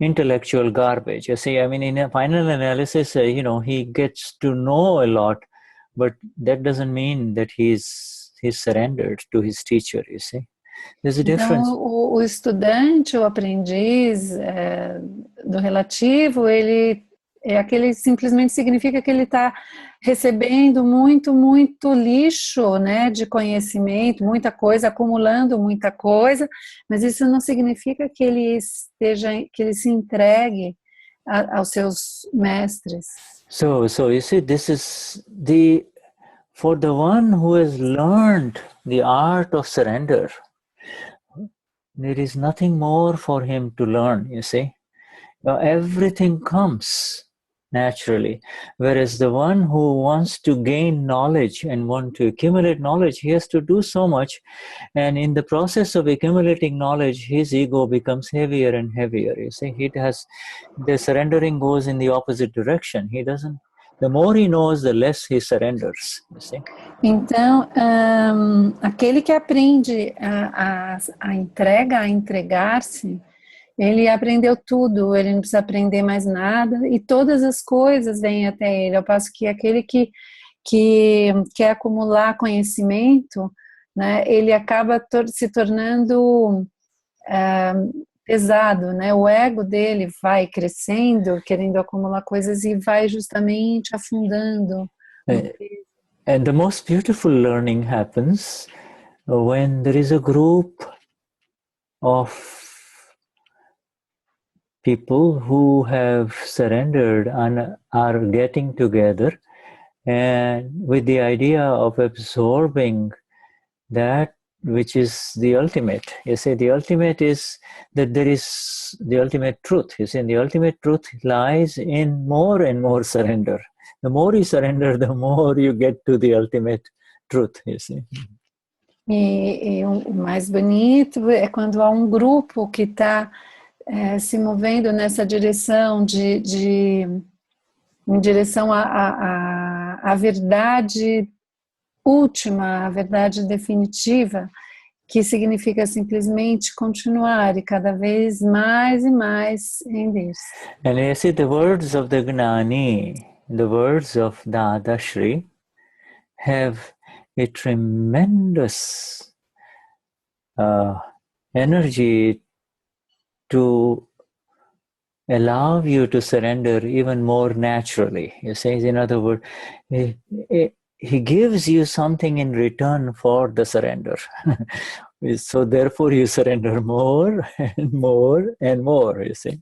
intellectual garbage. You see, I mean, in a final analysis, he gets to know a lot, but that doesn't mean that he's surrendered to his teacher, you see. There's a difference. Então, o estudante, o aprendiz do relativo, ele é aquele simplesmente significa que ele está recebendo muito lixo, né, de conhecimento, muita coisa, acumulando muita coisa, mas isso não significa que ele se entregue aos seus mestres. So you see, this is for the one who has learned the art of surrender, there is nothing more for him to learn, you see. Everything comes naturally. Whereas the one who wants to gain knowledge and want to accumulate knowledge, he has to do so much. And in the process of accumulating knowledge, his ego becomes heavier and heavier. You see, the surrendering goes in the opposite direction. The more he knows, the less he surrenders. You see? Então, aquele que aprende a entregar-se, ele aprendeu tudo, ele não precisa aprender mais nada, e todas as coisas vêm até ele, ao passo que aquele que quer acumular conhecimento, né, ele acaba se tornando pesado, né? O ego dele vai crescendo, querendo acumular coisas e vai justamente afundando. And the most beautiful learning happens when there is a group of people who have surrendered and are getting together and with the idea of absorbing that which is the ultimate. You see, the ultimate is that there is the ultimate truth. You see, and the ultimate truth lies in more and more surrender. The more you surrender, the more you get to the ultimate truth, you see. E o mais bonito é quando há um grupo que está se movendo nessa direção em direção à verdade última, a verdade definitiva, que significa simplesmente continuar e cada vez mais e mais render-se. And you see, the words of the Gnani, the words of Dada Shri, have a tremendous energy to allow you to surrender even more naturally. You see, in other words, he gives you something in return for the surrender. So therefore you surrender more and more and more, you see.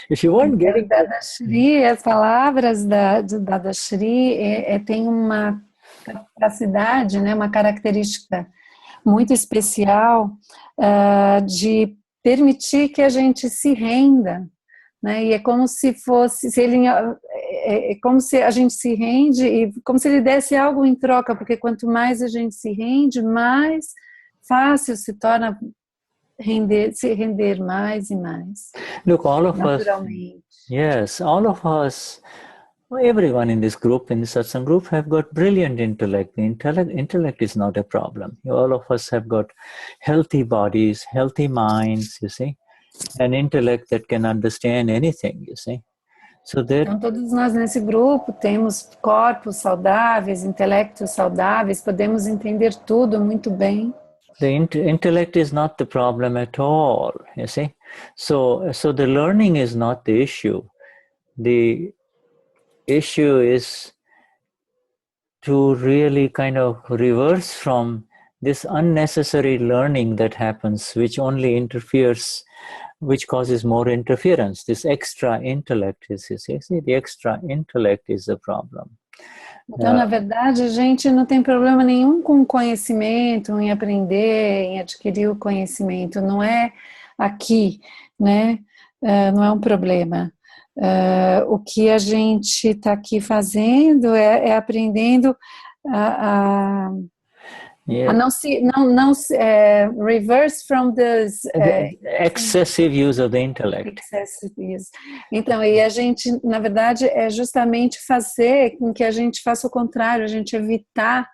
If you want getting Dada Shri, as palavras de Dada Shri tem uma capacidade, né, uma característica muito especial de permitir que a gente se renda, né? E é como se fosse, é como se a gente se rende e como se ele desse algo em troca, porque quanto mais a gente se rende, mais fácil se torna se render mais e mais. Look, all of us, naturalmente. yes, all of us, everyone in this group, in the satsang group, have got brilliant intellect. The intellect is not a problem. All of us have got healthy bodies, healthy minds, you see, an intellect that can understand anything, you see. So that, então, todos nós nesse grupo temos corpos saudáveis, intelectos saudáveis, podemos entender tudo muito bem. the intellect is not the problem at all, you see. So the learning is not the issue. The issue is to really kind of reverse from this unnecessary learning that happens, which only interferes, which causes more interference. This extra intellect is, you see, the extra intellect is the problem. Então, na verdade, a gente não tem problema nenhum com o conhecimento, em aprender, em adquirir o conhecimento. Não é aqui, né? Não é um problema. O que a gente está aqui fazendo é aprendendo a não se reverse from this excessive use of the intellect. Excessive use. Então, e a gente, na verdade, é justamente fazer com que a gente faça o contrário, a gente evitar,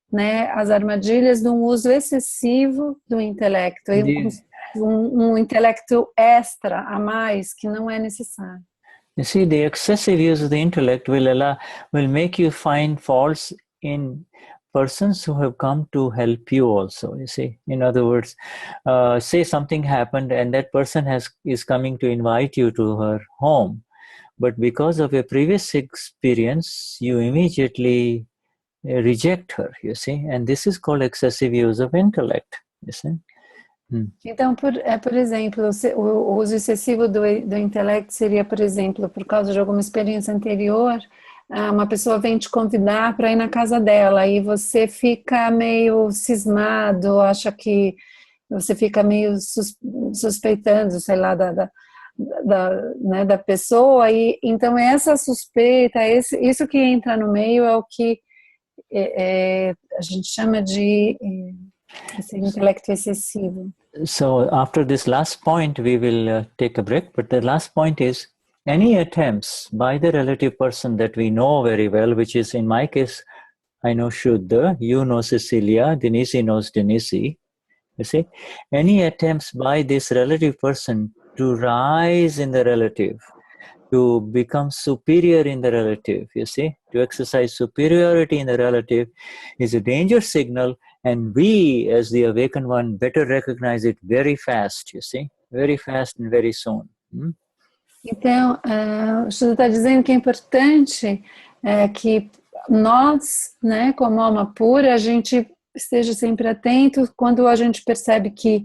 né, as armadilhas de um uso excessivo do intelecto, um intelecto extra a mais que não é necessário. You see, the excessive use of the intellect will make you find faults in persons who have come to help you also, you see. In other words, say something happened and that person is coming to invite you to her home, but because of your previous experience, you immediately reject her, you see, and this is called excessive use of intellect, you see. Então, por exemplo, o uso excessivo do intelecto seria, por exemplo, por causa de alguma experiência anterior, uma pessoa vem te convidar para ir na casa dela e você fica meio cismado, acha que você fica meio suspeitando, sei lá, né, da pessoa, e então essa suspeita, isso que entra no meio é o que a gente chama de esse intelecto excessivo. So after this last point, we will take a break, but the last point is any attempts by the relative person that we know very well, which is in my case, I know Shuddha, you know Cecilia, Denise knows Denise, you see, any attempts by this relative person to rise in the relative, to become superior in the relative, you see, to exercise superiority in the relative is a danger signal, and we as the awakened one better recognize it very fast, you see, very fast and very soon. Então, o Shuddha está dizendo que é importante que nós, né, como alma pura, a gente esteja sempre atento quando a gente percebe que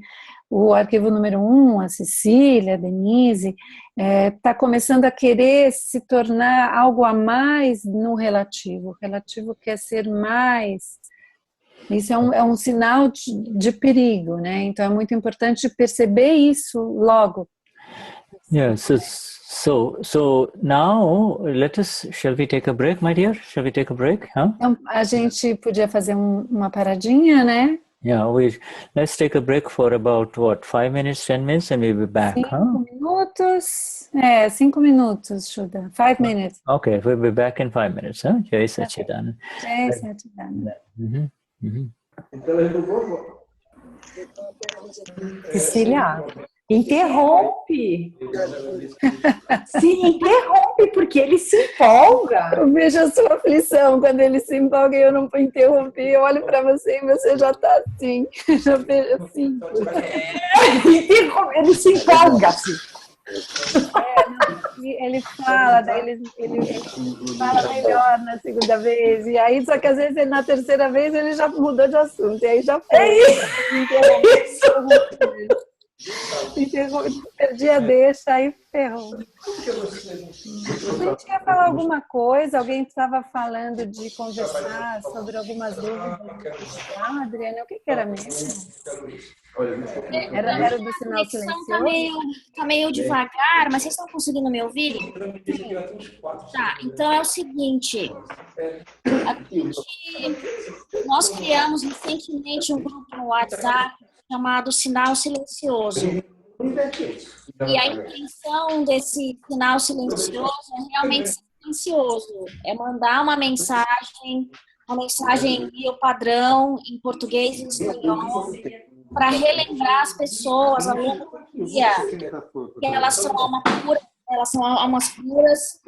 o arquivo número 1, a Cecília, a Denise, está começando a querer se tornar algo a mais no relativo. O relativo quer ser mais. Isso é um sinal de perigo, né? Então é muito importante perceber isso logo. Yes. So now shall we take a break, my dear? Shall we take a break? Huh? Então a gente podia fazer uma paradinha, né? Yeah, let's take a break for about 5 minutes, 10 minutes, and we'll be back. 5 minutos. 5 minutos, Shuddha. 5 minutes. Okay, we'll be back in 5 minutes. Huh? Jai Sachidananda. Jai Sachidananda. Cecília, interrompe. Sim, interrompe, porque ele se empolga. Eu vejo a sua aflição quando ele se empolga e eu não interrompi. Eu olho para você e você já está assim. Já vejo assim. Ele se empolga. Assim. Ele fala, daí ele fala melhor na segunda vez. E aí, só que às vezes na terceira vez ele já mudou de assunto. E aí já foi. Perdi a deixa, aí ferrou. A gente quer falar alguma coisa? Alguém estava falando de conversar sobre algumas dúvidas? Adriana, o que era mesmo? Era do sinal silencioso? Tá meio devagar, mas vocês estão conseguindo me ouvir? Tá, então é o seguinte. Nós criamos recentemente um grupo no WhatsApp chamado Sinal Silencioso. E a intenção desse sinal silencioso é realmente silencioso. É mandar uma mensagem meio padrão, em português e espanhol, para relembrar as pessoas ao longo do dia que elas são almas puras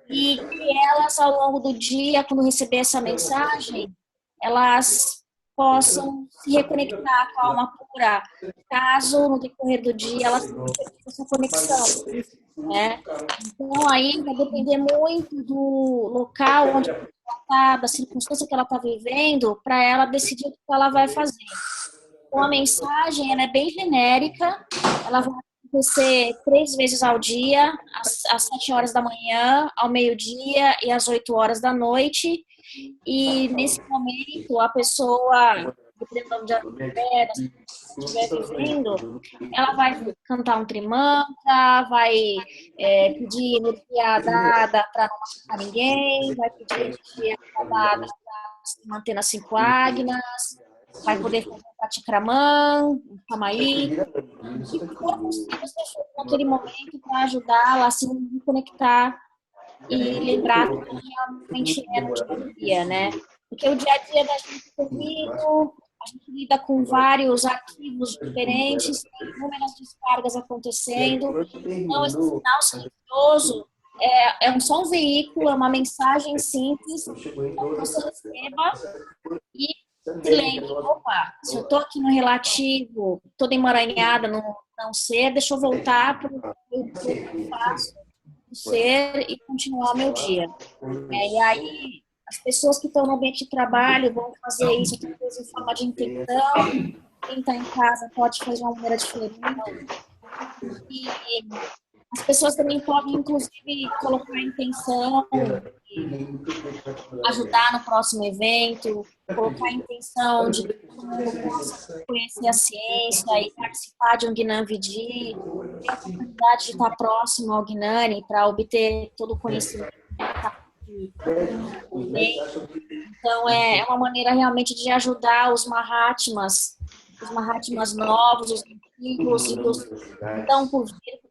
e que elas, ao longo do dia, quando receber essa mensagem, elas possam se reconectar com a alma pura, caso no decorrer do dia elas tenham essa conexão, né? Então aí vai depender muito do local onde ela está, da circunstância que ela está vivendo, para ela decidir o que ela vai fazer. Então a mensagem ela é bem genérica, ela vai acontecer 3 vezes ao dia, às 7 horas da manhã, ao meio-dia e às 8 horas da noite. E nesse momento, a pessoa, dependendo de onde ela estiver vivendo, ela vai cantar um trimantra, vai pedir energia dada para não machucar ninguém, vai pedir energia dada para se manter nas 5 ágnas, vai poder fazer um pratikramam, um samaí, e for possível naquele momento para ajudá-la a se conectar e lembrar que realmente é no dia a dia, né? Porque o dia a dia da gente é corrido, a gente lida com vários arquivos diferentes, tem inúmeras descargas acontecendo. Então, esse sinal silencioso é só um veículo, é uma mensagem simples que você receba e se lembre, opa, se eu estou aqui no relativo, toda emaranhada no não ser, deixa eu voltar para o que eu faço ser e continuar o meu dia. E aí, as pessoas que estão no ambiente de trabalho vão fazer isso depois em forma de intenção. Quem está em casa pode fazer de uma maneira diferente. E as pessoas também podem, inclusive, colocar a intenção de ajudar no próximo evento, colocar a intenção de que todo mundo possa conhecer a ciência e participar de um Gnana Vidi, ter a oportunidade de estar próximo ao Gnani para obter todo o conhecimento. Então, é uma maneira realmente de ajudar os Mahatmas novos, os antigos e os que estão por vir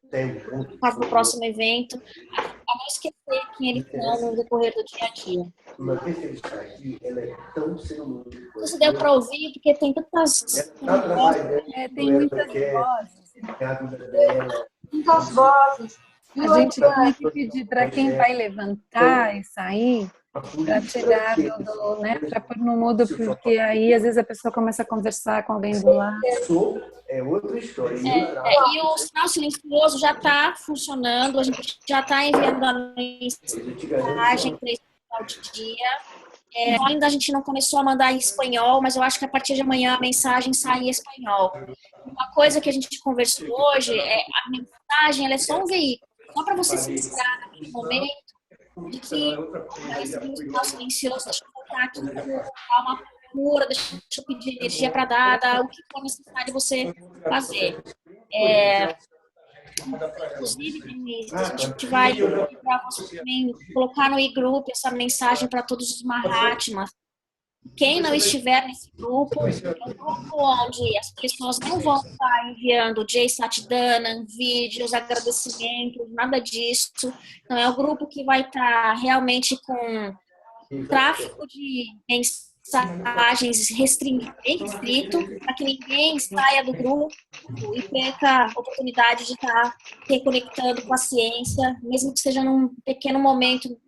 para o próximo evento, a não esquecer quem eles são no decorrer do dia a dia. Isso deu para ouvir, porque tem tantas tem muitas vozes. Muitas vozes. A gente tem que pedir para quem vai levantar e sair, para tirar né, para pôr no mudo, porque aí às vezes a pessoa começa a conversar com alguém do lado. É outra história. E o sinal silencioso já está funcionando, a gente já está enviando a mensagem 3 vezes ao dia. Ainda a gente não começou a mandar em espanhol, mas eu acho que a partir de amanhã a mensagem sai em espanhol. Uma coisa que a gente conversou hoje é a mensagem, ela é só um veículo, só para você se inspirar naquele momento de que esse sinal silencioso, deixa eu voltar aqui, dar uma cura, deixa eu pedir energia para dar o que for necessário você fazer. Inclusive, Denise, a gente vai também colocar no e-group essa mensagem para todos os Mahatmas. Quem não estiver nesse grupo, é um grupo onde as pessoas não vão estar enviando Jai Satidana, vídeos, agradecimentos, nada disso. Então, é um grupo que vai estar realmente com tráfego de mensagens bem restrito, para que ninguém saia do grupo e perca a oportunidade de estar reconectando com a ciência, mesmo que seja num pequeno momento do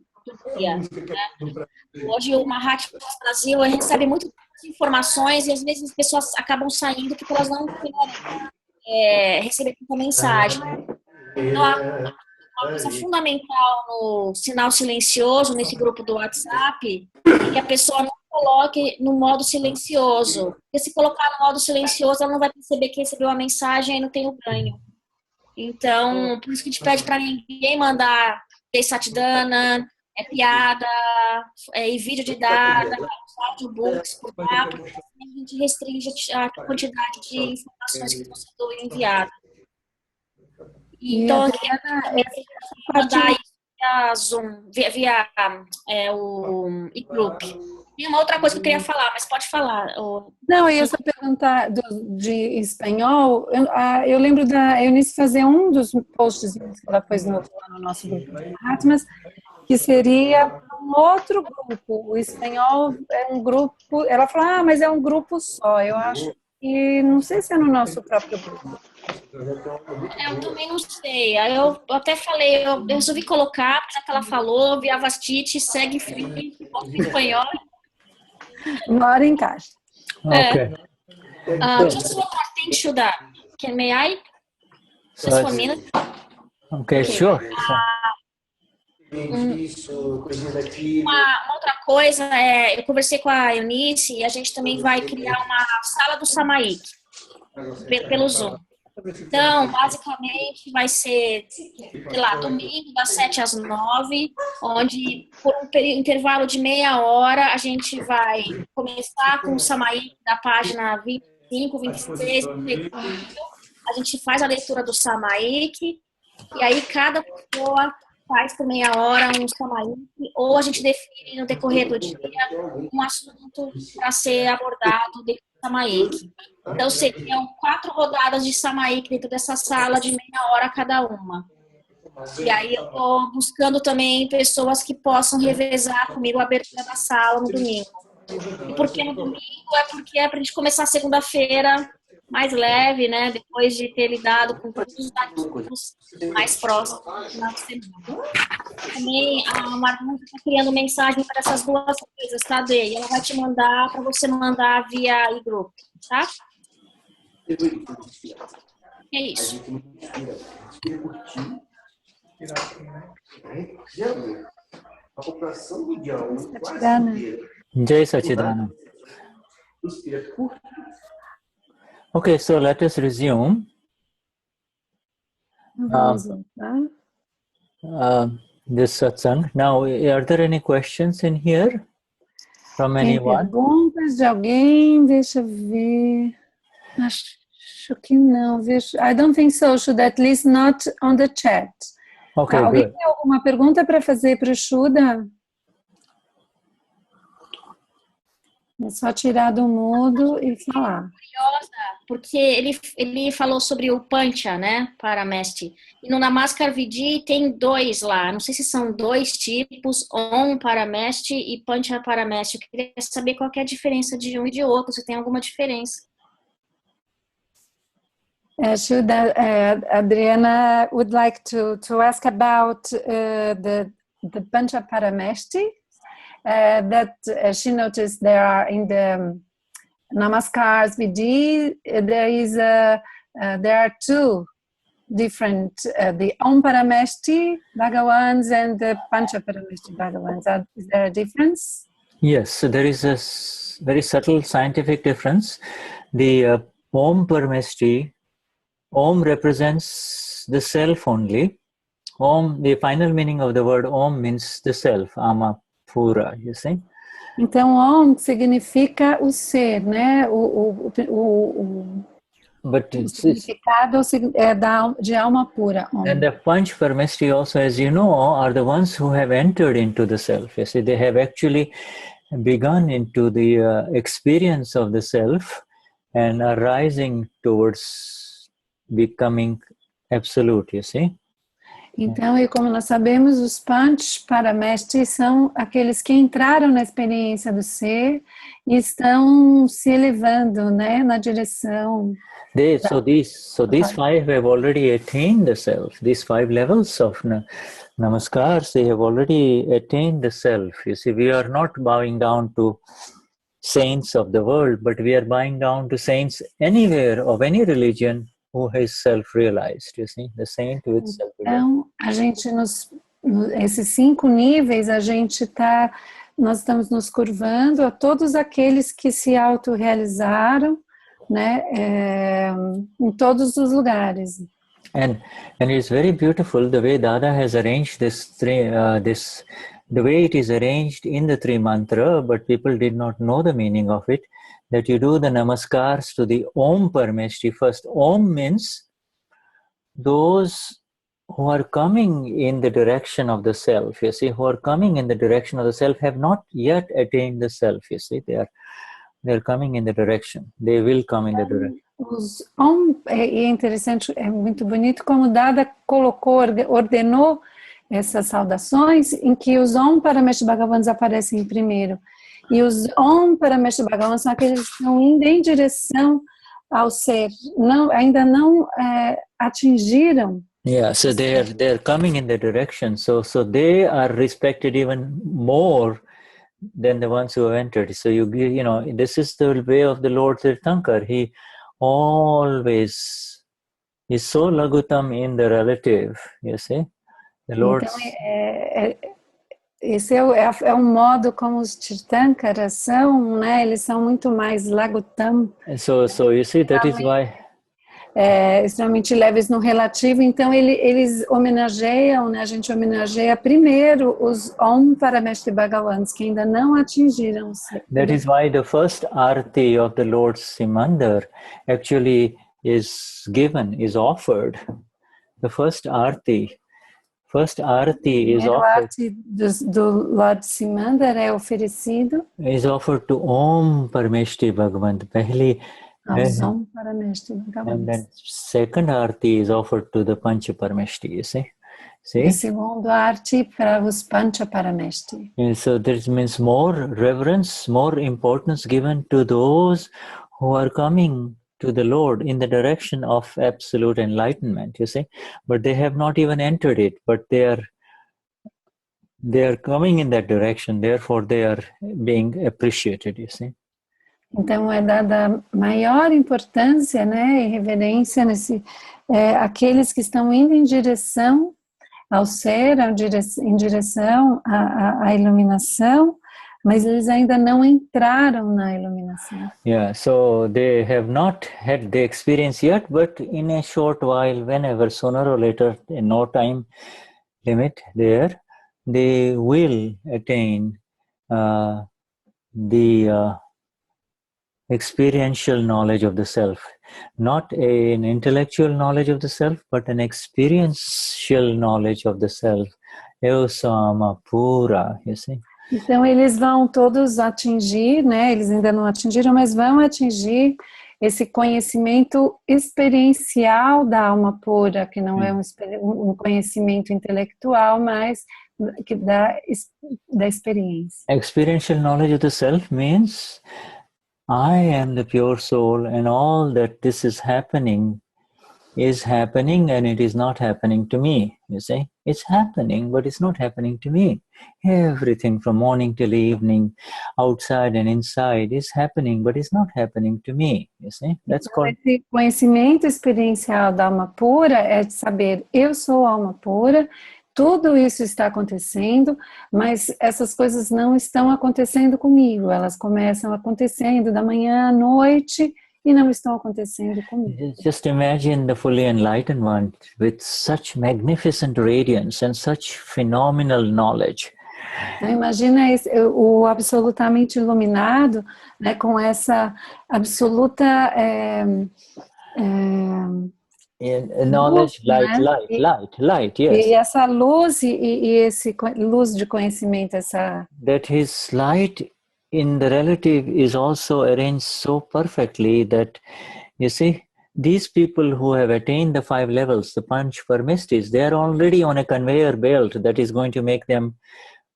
dia. Né? Hoje o Mahatma Brasil recebe muitas informações e às vezes as pessoas acabam saindo porque elas não querem receber tanta mensagem. Então, uma coisa fundamental no sinal silencioso, nesse grupo do WhatsApp, é que a pessoa não coloque no modo silencioso. Porque se colocar no modo silencioso, ela não vai perceber que recebeu a mensagem e não tem o ganho. Então, por isso que a gente pede para ninguém mandar Satidana, piada, e vídeo de dada, audiobooks por lá, porque a gente restringe a quantidade de informações que estão sendo enviadas. Então, aqui mandar isso via Zoom, via o e-group. E uma outra coisa que eu queria falar, mas pode falar. Não, eu ia só perguntar de espanhol. Eu lembro da Eunice fazer um dos posts que ela pôs no nosso grupo de Mahatmas, que seria um outro grupo. O espanhol é um grupo. Ela falou, mas é um grupo só. Eu acho que não sei se é no nosso próprio grupo. Eu também não sei. Aí eu até falei, eu resolvi colocar, já que ela falou, via Vastite, segue frente, em espanhol. Uma hora encaixa. Okay. Just one more thing, Shuda. May I? Just 1 minute. Okay, sure. Uma outra coisa, eu conversei com a Eunice e a gente também vai criar uma sala do Samaik pelo Zoom. Então, basicamente, vai ser, sei lá, domingo das 7 às 9, onde, por um intervalo de meia hora, a gente vai começar com o Samaik da página 25, 26, a gente faz a leitura do Samaik, e aí cada pessoa faz por meia hora um Samaik, ou a gente define no decorrer do dia um assunto para ser abordado dentro do Samaik. Então, seriam 4 rodadas de Samaik dentro dessa sala de meia hora cada uma. E aí eu estou buscando também pessoas que possam revezar comigo a abertura da sala no domingo. E por que no domingo? Porque é para a gente começar segunda-feira mais leve, né? Depois de ter lidado com todos os ativos mais próximos do final de semana. Também a Margarida está criando mensagem para essas duas coisas, tá, Dê? E ela vai te mandar para você mandar via e-group, tá? É isso. A população mundial Jai Satchidana. Okay, so let us resume. This satsang. Now, are there any questions in here from anyone? Perguntas de alguém? Deixa eu ver. Acho que não. I don't think so. Should at least not on the chat. Okay, alguém good. tem alguma pergunta para fazer para o Shuda? É só tirar do mudo e falar. Curiosa, porque ele falou sobre o Pancha, né, Paramesti. E no Namaskar Vidi tem 2 lá. Não sei se são 2 tipos, Om Paramesti e Pancha Paramesti. Eu queria saber qual que é a diferença de um e de outro, se tem alguma diferença. Shuda, Adriana would like to ask about the Pancha Paramesti. That she noticed there are in the Namaskars Vidi, there are 2 different, the Om Parameshti Bhagawans and the Pancha Parameshti Bhagawans. Is there a difference? Yes, so there is a very subtle scientific difference. The Om Parameshti, Om represents the self only. Om, the final meaning of the word Om means the self, Ama Pura, you see. Então, Om significa o ser, né? But O it's, significado é de alma pura. Om. and the Panch Parameshti also, as you know, are the ones who have entered into the self. You see, they have actually begun into the experience of the self and are rising towards becoming absolute, you see. Então, e como nós sabemos, os Panch Parameshti são aqueles que entraram na experiência do ser e estão se elevando, né, na direção. So these five have already attained the self. These 5 levels of namaskars, they have already attained the self. You see, we are not bowing down to saints of the world, but we are bowing down to saints anywhere of any religion who is self-realized. You see, the saint with self-realization. Então, a gente esses 5 níveis, nós estamos nos curvando a todos aqueles que se autorrealizaram, né, em todos os lugares. And it's very beautiful the way Dada has arranged the way it is arranged in the 3 mantra, but people did not know the meaning of it, that you do the namaskars to the Om Parameshti first. Om means those who are coming in the direction of the self, you see, who are coming in the direction of the self have not yet attained the self, you see, they're coming in the direction, they will come in the direction. Os Om, e é interessante, é muito bonito como Dada ordenou essas saudações em que os Om Parameshti Bhagavans aparecem primeiro. E os Om Parameshti Bhagavans são aqueles que estão indo em direção ao ser, ainda não atingiram. Yeah, so they're coming in the direction, so they are respected even more than the ones who have entered. So you know, this is the way of the Lord Tirthankar. He always is so lagutam in the relative, you see. The Lord. Então, esse é um modo como os Tirthankaras são, né? Eles são muito mais lagutam. So you see, that is why. Extremamente leves no relativo, então eles homenageiam, né? A gente homenageia primeiro os Om Parameshti Bhagavans que ainda não atingiram. That is why the first arti of the Lord's Simandar actually is offered. The first arti is offered. Do Lord Simandar é oferecido. Is offered to Om Parameshti Bhagavan. Om Parameshti Bhagavan. And then second arti is offered to the Pancha Parameshti, you see? O segundo arti para os Pancha Parameshti. So this means more reverence, more importance given to those who are coming to the Lord in the direction of absolute enlightenment, you see? But they have not even entered it, but they are coming in that direction, therefore they are being appreciated, you see? Então é dada maior importância, né, e reverência aqueles que estão indo em direção ao ser, em direção à iluminação, mas eles ainda não entraram na iluminação. Yeah, so they have not had the experience yet, but in a short while, whenever, sooner or later, in no time limit there, they will attain the experiential knowledge of the self. Not an intellectual knowledge of the self, but an experiential knowledge of the self. Eusama pura, you see? Então eles vão todos atingir, né? Eles ainda não atingiram, mas vão atingir esse conhecimento experiencial da alma pura, que não é um conhecimento intelectual, mas que da experiência. Experiential knowledge of the self means I am the pure soul, and all that this is happening, and it is not happening to me, you see. It's happening, but it's not happening to me. Everything from morning till evening, outside and inside, is happening, but it's not happening to me, you see. That's called... Esse conhecimento experiencial da alma pura é de saber, eu sou alma pura, tudo isso está acontecendo, mas essas coisas não estão acontecendo comigo, elas começam acontecendo da manhã à noite e não estão acontecendo comigo. Just imagine the fully enlightened one with such magnificent radiance and such phenomenal knowledge. Então, imagina o absolutamente iluminado, né, com essa absoluta Knowledge, luz, light, e yes. essa luz e esse luz de conhecimento, essa That his light in the relative is also arranged so perfectly that, you see, these people who have attained the 5 levels, the Panch Paramistis, they are already on a conveyor belt that is going to make them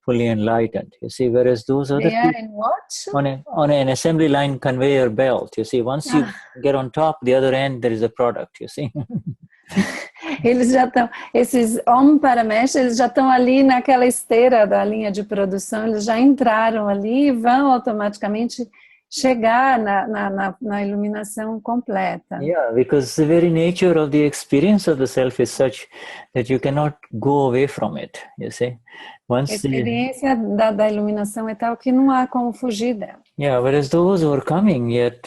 fully enlightened. You see, whereas those other they are people in what? on an assembly line conveyor belt, you see, once you get on top, the other end, there is a product, you see. Eles já estão, esses Om Paramesha, eles já estão ali naquela esteira da linha de produção, eles já entraram ali e vão automaticamente chegar na iluminação completa. Yeah, because the very nature of the experience of the self is such that you cannot go away from it, you see. A experiência da iluminação é tal que não há como fugir dela. Yeah, whereas those who are coming yet,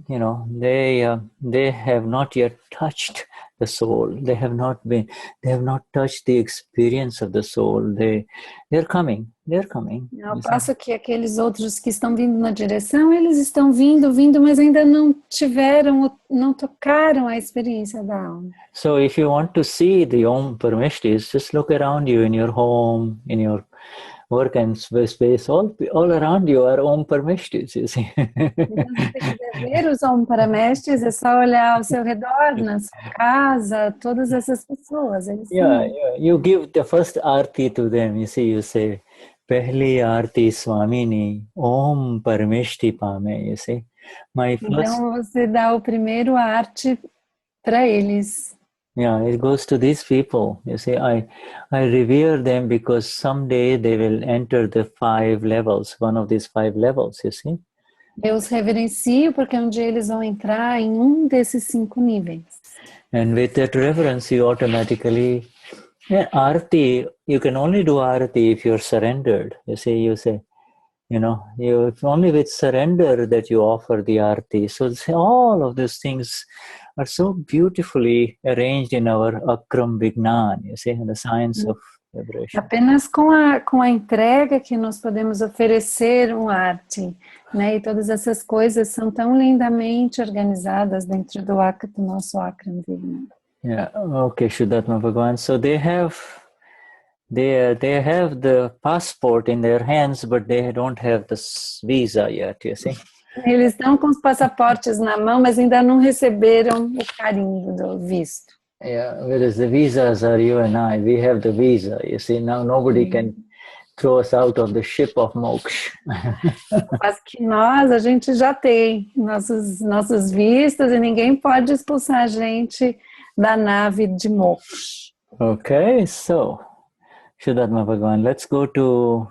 you know, they have not yet touched the soul. They have not touched the experience of the soul. They're coming. Ao passo que aqueles outros que estão vindo na direção, eles estão vindo, mas ainda não tocaram a experiência da alma. So if you want to see the Om Paramistis, just look around you in your home, in your work and space, all around you are Om Paramistis, you see. Então, se você quiser ver os Om Paramestres, é só olhar ao seu redor, na sua casa, todas essas pessoas. You give the first arti to them, you see, you say, Pehli arti Swamini, Om Parameshti Pame, you see. Então você dá o primeiro arte para eles. Yeah, it goes to these people. You see, I revere them because someday they will enter the 5 levels, one of these 5 levels, you see. Eu os reverencio porque um dia eles vão entrar em um desses 5 níveis. And with that reverence, you automatically, arti, you can only do arti if you're surrendered. You say, you know, it's only with surrender that you offer the arti. So all of these things are so beautifully arranged in our Akram Vignan, you see, in the science of vibration. Apenas com a entrega que nós podemos oferecer arte, né? E todas essas coisas são tão lindamente organizadas dentro do nosso Akram Vignan. Yeah, okay, Shuddhatma Bhagavan. So they have the passport in their hands, but they don't have the visa yet, you see. Eles estão com os passaportes na mão, mas ainda não receberam o carimbo do visto. Yeah, whereas the visas are you and I, we have the visa, you see. Now nobody can throw us out of the ship of moksha. Mas que a gente já tem nossos vistos e ninguém pode expulsar a gente da nave de moksha. Okay, so Shuddhatma Bhagavan, let's go to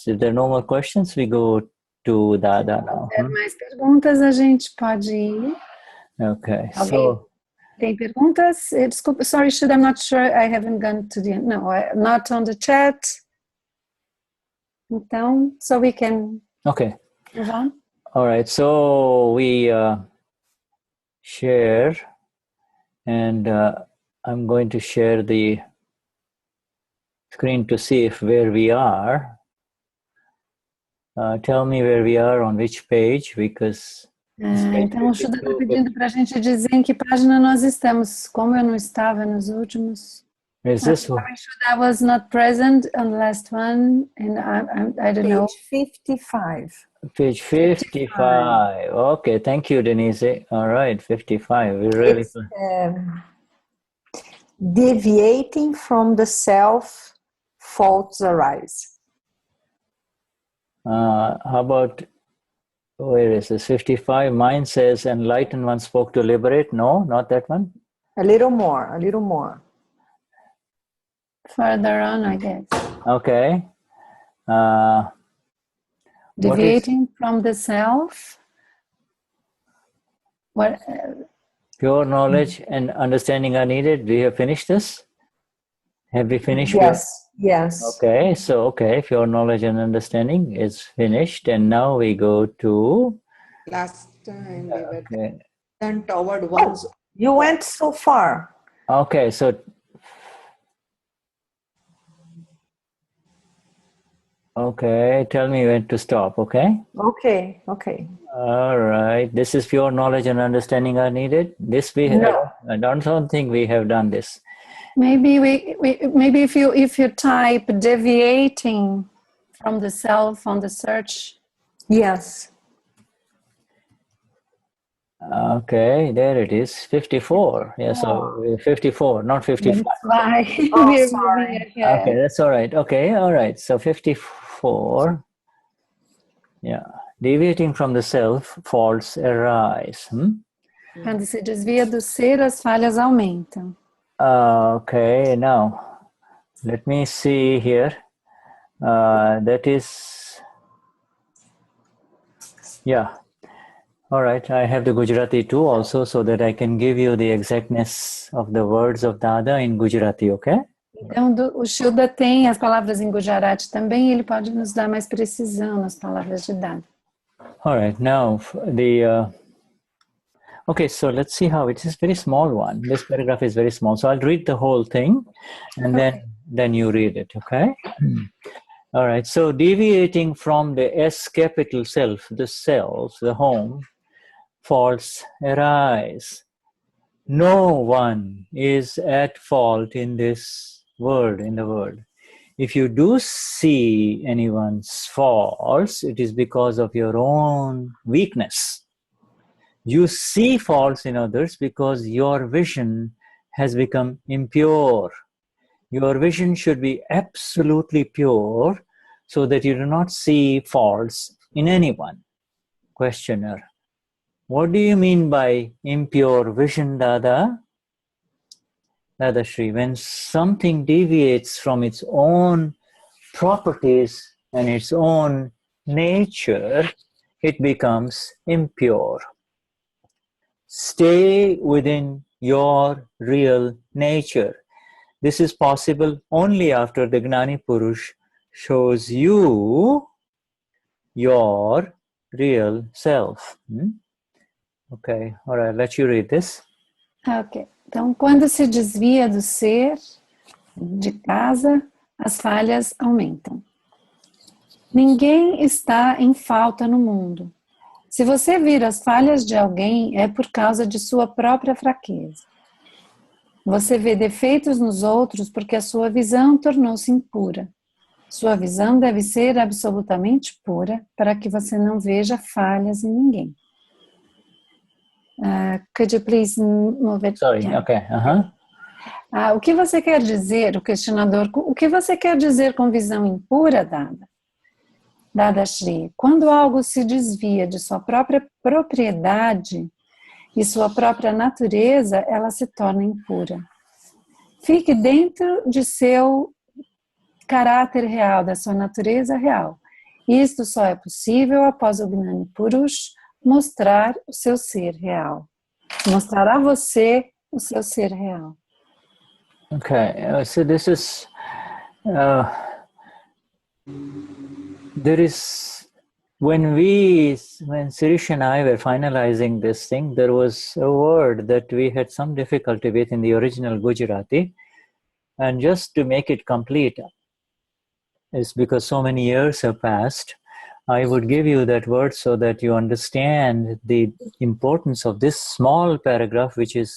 if there are no more questions, we go to Dada now. Se tiver mais perguntas, a gente pode ir. Okay, so tem perguntas? Desculpa, sorry, I'm not sure. I haven't gone to the not on the chat. Então, so we can move on. All right, so we share, and I'm going to share the screen to see where we are. Tell me where we are on which page, because então o Shuddha está pedindo para a gente dizer em que página nós estamos. Como eu não estava nos últimos. Shuddha was not present on the last one, and I don't know. Page 55. Page 55. Okay, thank you, Denise. All right, 55. We really deviating from the self, faults arise. How about, where is this? 55. Mine says, enlightened one spoke to liberate. No, not that one. A little more. Further on, I guess. Okay. Deviating from the self. Pure knowledge and understanding are needed. We have finished this. Have we finished? Yes, yes. Okay, so if your knowledge and understanding is finished, and now we go to Last time we were okay. done toward one's. You went so far. Okay, so okay, tell me when to stop, okay? Okay, okay. All right. This is pure knowledge and understanding are needed. This we No. I don't think we have done this. Maybe maybe if you type deviating from the self on the search. Yes. Okay, there it is. 54. Yeah, so 54, not 55. That's why Oh, we're sorry. moving ahead. Okay, that's all right. Okay, all right. So 54. Yeah. Deviating from the self, faults arise. Quando se desvia do ser, as falhas aumentam. Okay, now let me see here. That is, yeah. All right, I have the Gujarati too also, so that I can give you the exactness of the words of Dada in Gujarati, okay? Então, o Shuddha tem as palavras em Gujarati também, ele pode nos dar mais precisão nas palavras de Dada. All right, now okay, so let's see how it is. Very small one. This paragraph is very small, so I'll read the whole thing, and then you read it, okay? All right, so deviating from the S capital self, the self, the home, faults arise. No one is at fault in this world, in the world. If you do see anyone's faults, it is because of your own weakness. You see faults in others because your vision has become impure. Your vision should be absolutely pure so that you do not see faults in anyone. Questioner: what do you mean by impure vision, Dada? Dada Shri, when something deviates from its own properties and its own nature, it becomes impure. Stay within your real nature. This is possible only after the Gnani Purush shows you your real self. Okay, all right, let you read this. Ok, então quando se desvia do ser, de casa, as falhas aumentam. Ninguém está em falta no mundo. Se você vir as falhas de alguém, é por causa de sua própria fraqueza. Você vê defeitos nos outros porque a sua visão tornou-se impura. Sua visão deve ser absolutamente pura para que você não veja falhas em ninguém. Could you please move it? Sorry, Yeah. okay, O que você quer dizer, o questionador, o que você quer dizer com visão impura, Dada? Dada Shri, quando algo se desvia de sua própria propriedade e sua própria natureza, ela se torna impura. Fique dentro de seu caráter real, da sua natureza real. Isto só é possível após o Gnani Purush mostrar o seu ser real. Mostrar a você o seu ser real. Okay, so this is, there is, when Sirish and I were finalizing this thing, there was a word that we had some difficulty with in the original Gujarati, and just to make it complete, is because so many years have passed, I would give you that word so that you understand the importance of this small paragraph, which is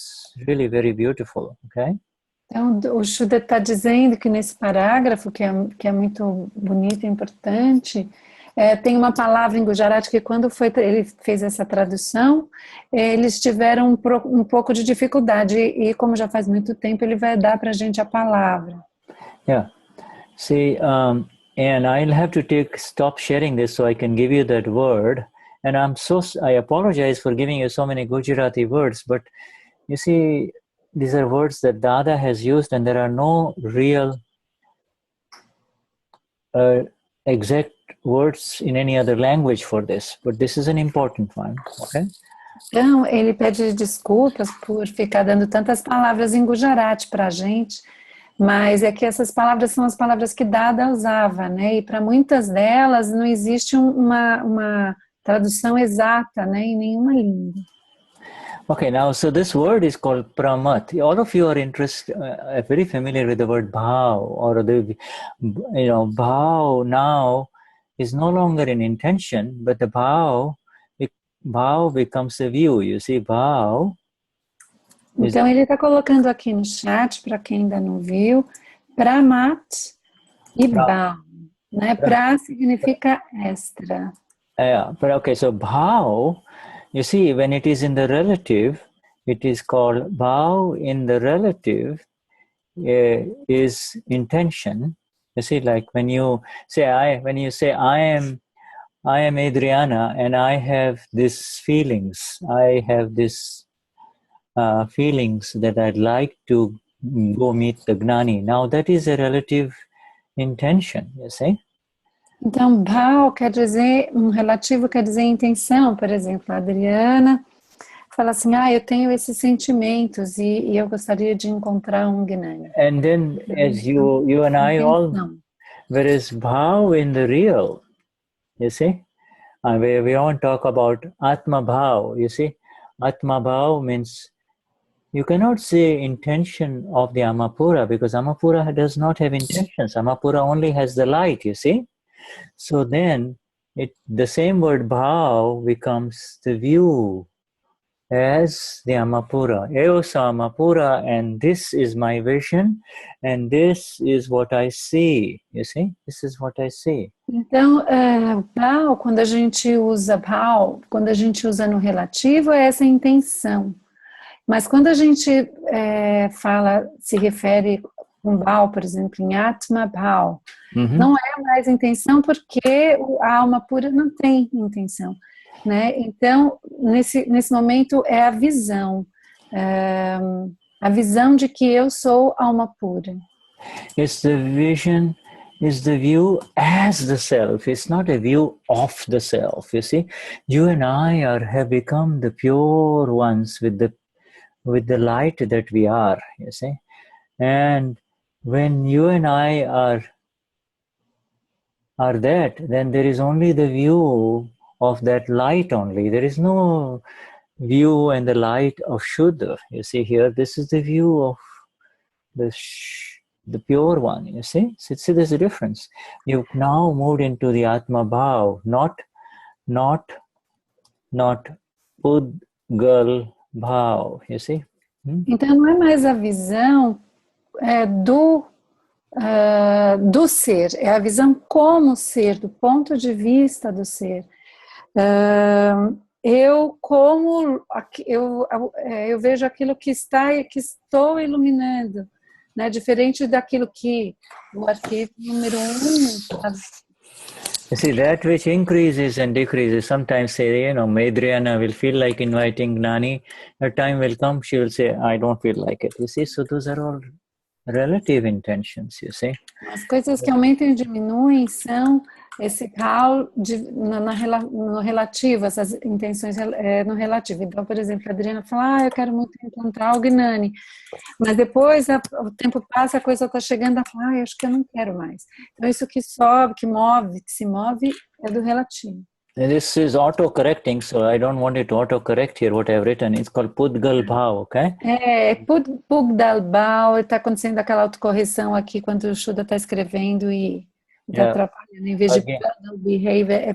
really very beautiful, okay? Então, o Shuddha está dizendo que nesse parágrafo, que é muito bonito e importante, tem uma palavra em Gujarati que quando ele fez essa tradução, eles tiveram um pouco de dificuldade, e como já faz muito tempo, ele vai dar para a gente a palavra. Yeah. See, and I'll have to stop sharing this so I can give you that word. And I apologize for giving you so many Gujarati words, but you see, these are words that Dada has used, and there are no real exact words in any other language for this. But this is an important one, okay? Então, ele pede desculpas por ficar dando tantas palavras em Gujarati para a gente, Mas é que essas palavras são as palavras que Dada usava, né? E para muitas delas não existe uma tradução exata, né? Em nenhuma língua. Okay, now, so this word is called pramat. All of you are very familiar with the word bhav, or bhav now is no longer an intention, but the bhav becomes a view. You see, bhav. Então ele está colocando aqui no chat, para quem ainda não viu, pramat e bhav, né? Pra significa extra. Yeah, but okay, so bhav, you see, when it is in the relative, it is called bhav in the relative is intention. You see, like when you say I am Adriana and I have these feelings, I have this feelings that I'd like to go meet the Gnani. Now that is a relative intention, you see. Então, bhav quer dizer, um relativo quer dizer intenção. Por exemplo, a Adriana fala assim, eu tenho esses sentimentos e eu gostaria de encontrar um Gnani. And then as you and I all, whereas bhav in the real, you see, we won't talk about Atma Bhav, you see. Atma Bhav means you cannot say intention of the Amapura because Amapura does not have intentions. Amapura only has the light, you see. So then the same word bhav becomes the view as the Amapura. Eosa Amapura, and this is my vision, and this is what I see. You see? This is what I see. Então, bhav, quando a gente usa no relativo, é essa intenção. Mas quando a gente se refere com bhav, por exemplo, em Atma Bhav, não é mais intenção porque a alma pura não tem intenção, né? Então, nesse momento é a visão de que eu sou alma pura. It's the vision, is the view as the self. It's not a view of the self, you see. You and I have become the pure ones with the light that we are, you see. And when you and I are that, then there is only the view of that light only. There is no view and the light of Shuddha. You see here, this is the view of the pure one, you see. See, there's a difference. You've now moved into the Atma Bhav, not Pudgal Bhav, you see. Então não é mais a visão do ser, é a visão como ser, do ponto de vista do ser. Eu vejo aquilo que estou iluminando, né? Diferente daquilo que o arquétipo número 1. You see, that which increases and decreases, sometimes say, Adriana will feel like inviting Gnani. A time will come, she will say, I don't feel like it. You see, so those are all relative intentions, you see. As coisas que aumentam e diminuem são esse grau no relativo, essas intenções no relativo. Então, por exemplo, a Adriana fala, eu quero muito encontrar o Gnani, mas depois o tempo passa, a coisa está chegando, ela fala, acho que eu não quero mais. Então, isso que sobe, que se move, é do relativo. And this is auto-correcting, so I don't want it to auto-correct here, what I've written. It's called Pudgal Bhav, okay? Pudgal Bhav, está acontecendo aquela autocorreção aqui, quando o Shuddha está escrevendo e está atrapalhando. Em vez de Pudgal Behavior, é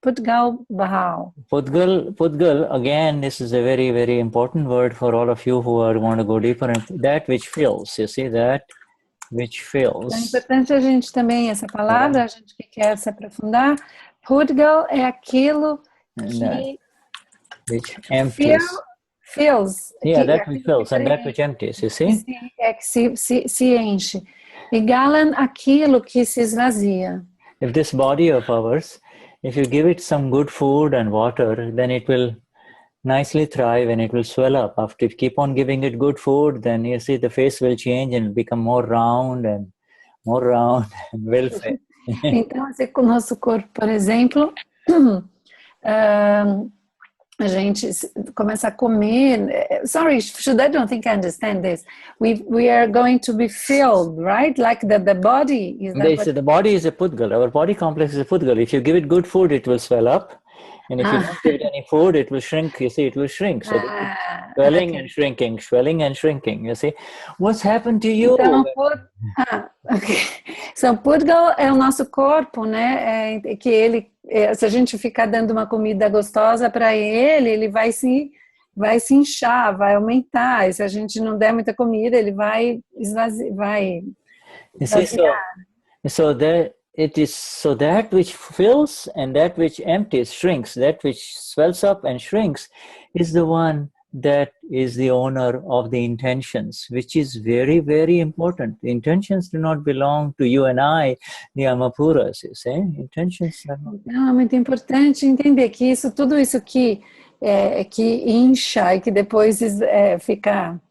Pudgal Bhav. Pudgal, again, this is a very, very important word for all of you who want to go deeper. That which fills, you see, that which fills. É importante a gente também, essa palavra, a gente que quer se aprofundar, Pudgal é aquilo que which empties. Fills. Yeah, that which fills and that which empties, you see? Que se enche. E Galan, aquilo que se esvazia. If this body of ours, if you give it some good food and water, then it will nicely thrive and it will swell up. After you keep on giving it good food, then you see the face will change and become more round and well-fed. Então, assim, com o nosso corpo, por exemplo, a gente começa a comer. Sorry, Shuddha, I don't think I understand this. We are going to be filled, right? Like the body is that The body is a pudgal. Our body complex is a pudgal. If you give it good food, it will swell up. And if you don't give it any food, it will shrink. You see, it will shrink. So swelling okay. and shrinking, swelling and shrinking. You see, what's happened to you? Então, ok. So, Pudgal é o nosso corpo, né? Que ele, se a gente ficar dando uma comida gostosa para ele, ele vai se inchar, vai aumentar. E se a gente não der muita comida, ele vai esvaziar. You see, so that which fills and that which empties, shrinks, that which swells up and shrinks is the one that is the owner of the intentions, which is very, very important. The intentions do not belong to you and I, the Amapuras, you see. Intentions are not. Então, é muito importante entender que tudo isso que incha e que depois fica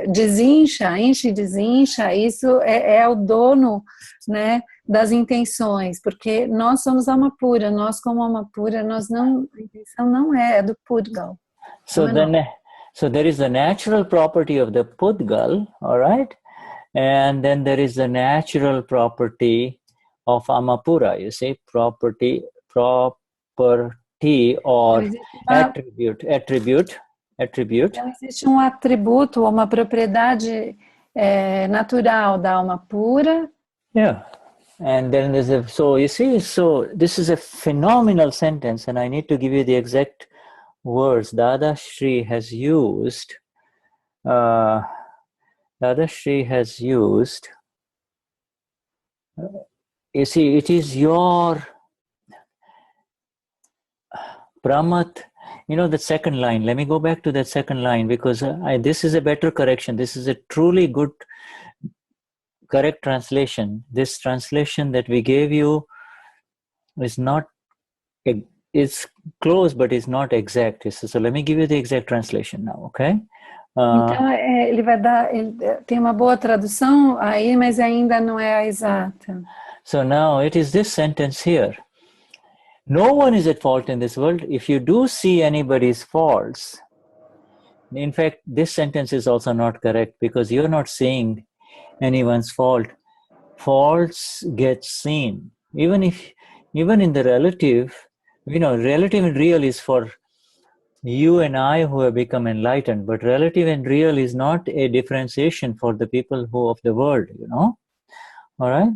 desincha, enche e desincha, isso é o dono, né, das intenções, porque nós somos alma pura, nós como alma pura, a intenção não é do Pudgal. So there is the natural property of the Pudgal, all right? And then there is the natural property of Amapura, you see, property or attribute. Então, existe um atributo, uma propriedade natural da alma pura. Yeah. And then so you see, so this is a phenomenal sentence, and I need to give you the exact words Dada Shri has used. You see, it is your Brahmat. You know, the second line. Let me go back to that second line, because this is a better correction. This is a truly good, correct translation. This translation that we gave you is not, it's close, but it's not exact. So let me give you the exact translation now, okay? Então, ele vai dar, tem uma boa tradução aí, mas ainda não é a exata. So now it is this sentence here. No one is at fault in this world. If you do see anybody's faults, in fact, this sentence is also not correct, because you're not seeing anyone's fault. Faults get seen. Even in the relative, relative and real is for you and I who have become enlightened, but relative and real is not a differentiation for the people of the world, all right?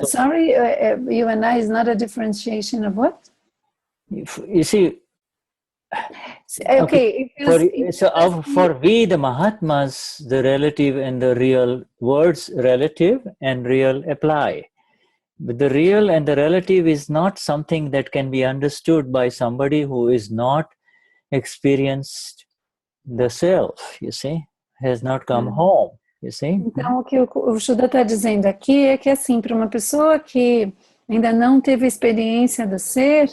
Sorry, you and I is not a differentiation of what? You see, okay. For we, the Mahatmas, the relative and the real, words relative and real apply. But the real and the relative is not something that can be understood by somebody who is not experienced the self, you see, has not come home, you see. Então, o que o Shuddha está dizendo aqui é que, assim, para uma pessoa que ainda não teve experiência do ser,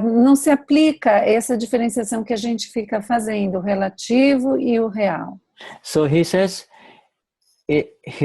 não se aplica essa diferenciação que a gente fica fazendo, o relativo e o real. So he says,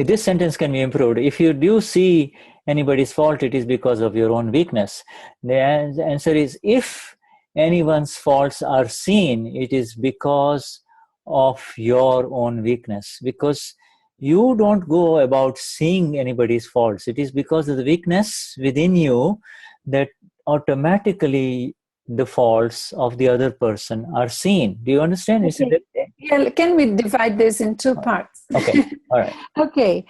this sentence can be improved. If you do see anybody's fault, it is because of your own weakness. The answer is, if anyone's faults are seen, it is because of your own weakness. Because you don't go about seeing anybody's faults. It is because of the weakness within you that automatically the faults of the other person are seen. Do you understand? Okay. Yeah, can we divide this in two parts? Okay, all right. Ok,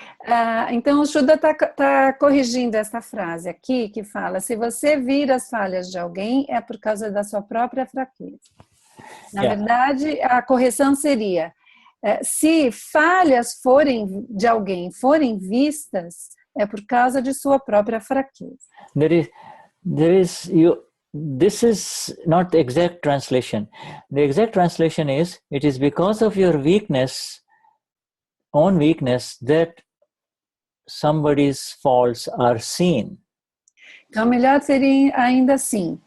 então o Shuddha está corrigindo essa frase aqui, que fala, se você vir as falhas de alguém, é por causa da sua própria fraqueza. Na verdade, a correção seria, se falhas de alguém forem vistas, é por causa de sua própria fraqueza. This is not the exact translation. The exact translation is, it is because of your own weakness, that somebody's faults are seen. Então, melhor seria ainda assim,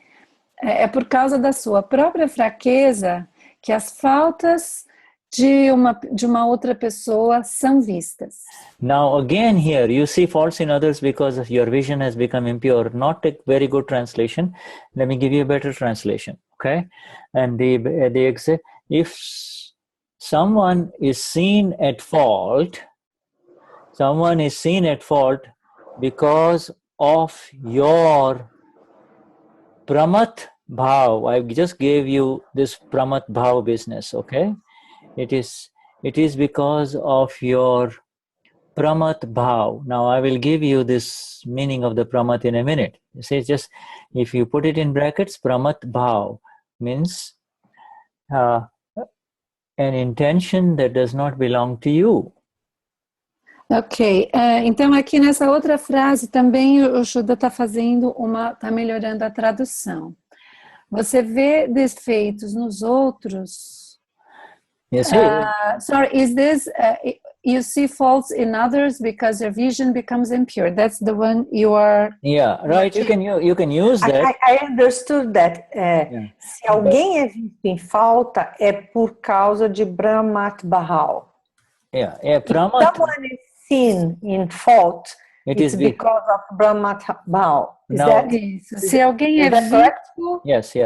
é por causa da sua própria fraqueza que as faltas de uma outra pessoa são vistas. Now again here you see faults in others because your vision has become impure. Not a very good translation. Let me give you a better translation. Okay, and if someone is seen at fault, because of your pramat bhav. I just gave you this pramat bhav business. Okay, it is because of your pramat bhav. Now I will give you this meaning of the pramat in a minute. You see, just if you put it in brackets, pramat bhav means an intention that does not belong to you. Ok, então aqui nessa outra frase também o Shuddha está está melhorando a tradução. Você vê defeitos nos outros. Yes. Sorry, is this you see faults in others because your vision becomes impure? That's the one you are. Yeah, right. You can use that. I understood that. Se alguém é visto em falta, é por causa de Brahmat Bahal. Yeah, Pramat. If someone is seen in fault, it's because of Brahmat Bahal. Se alguém é visto. Yes.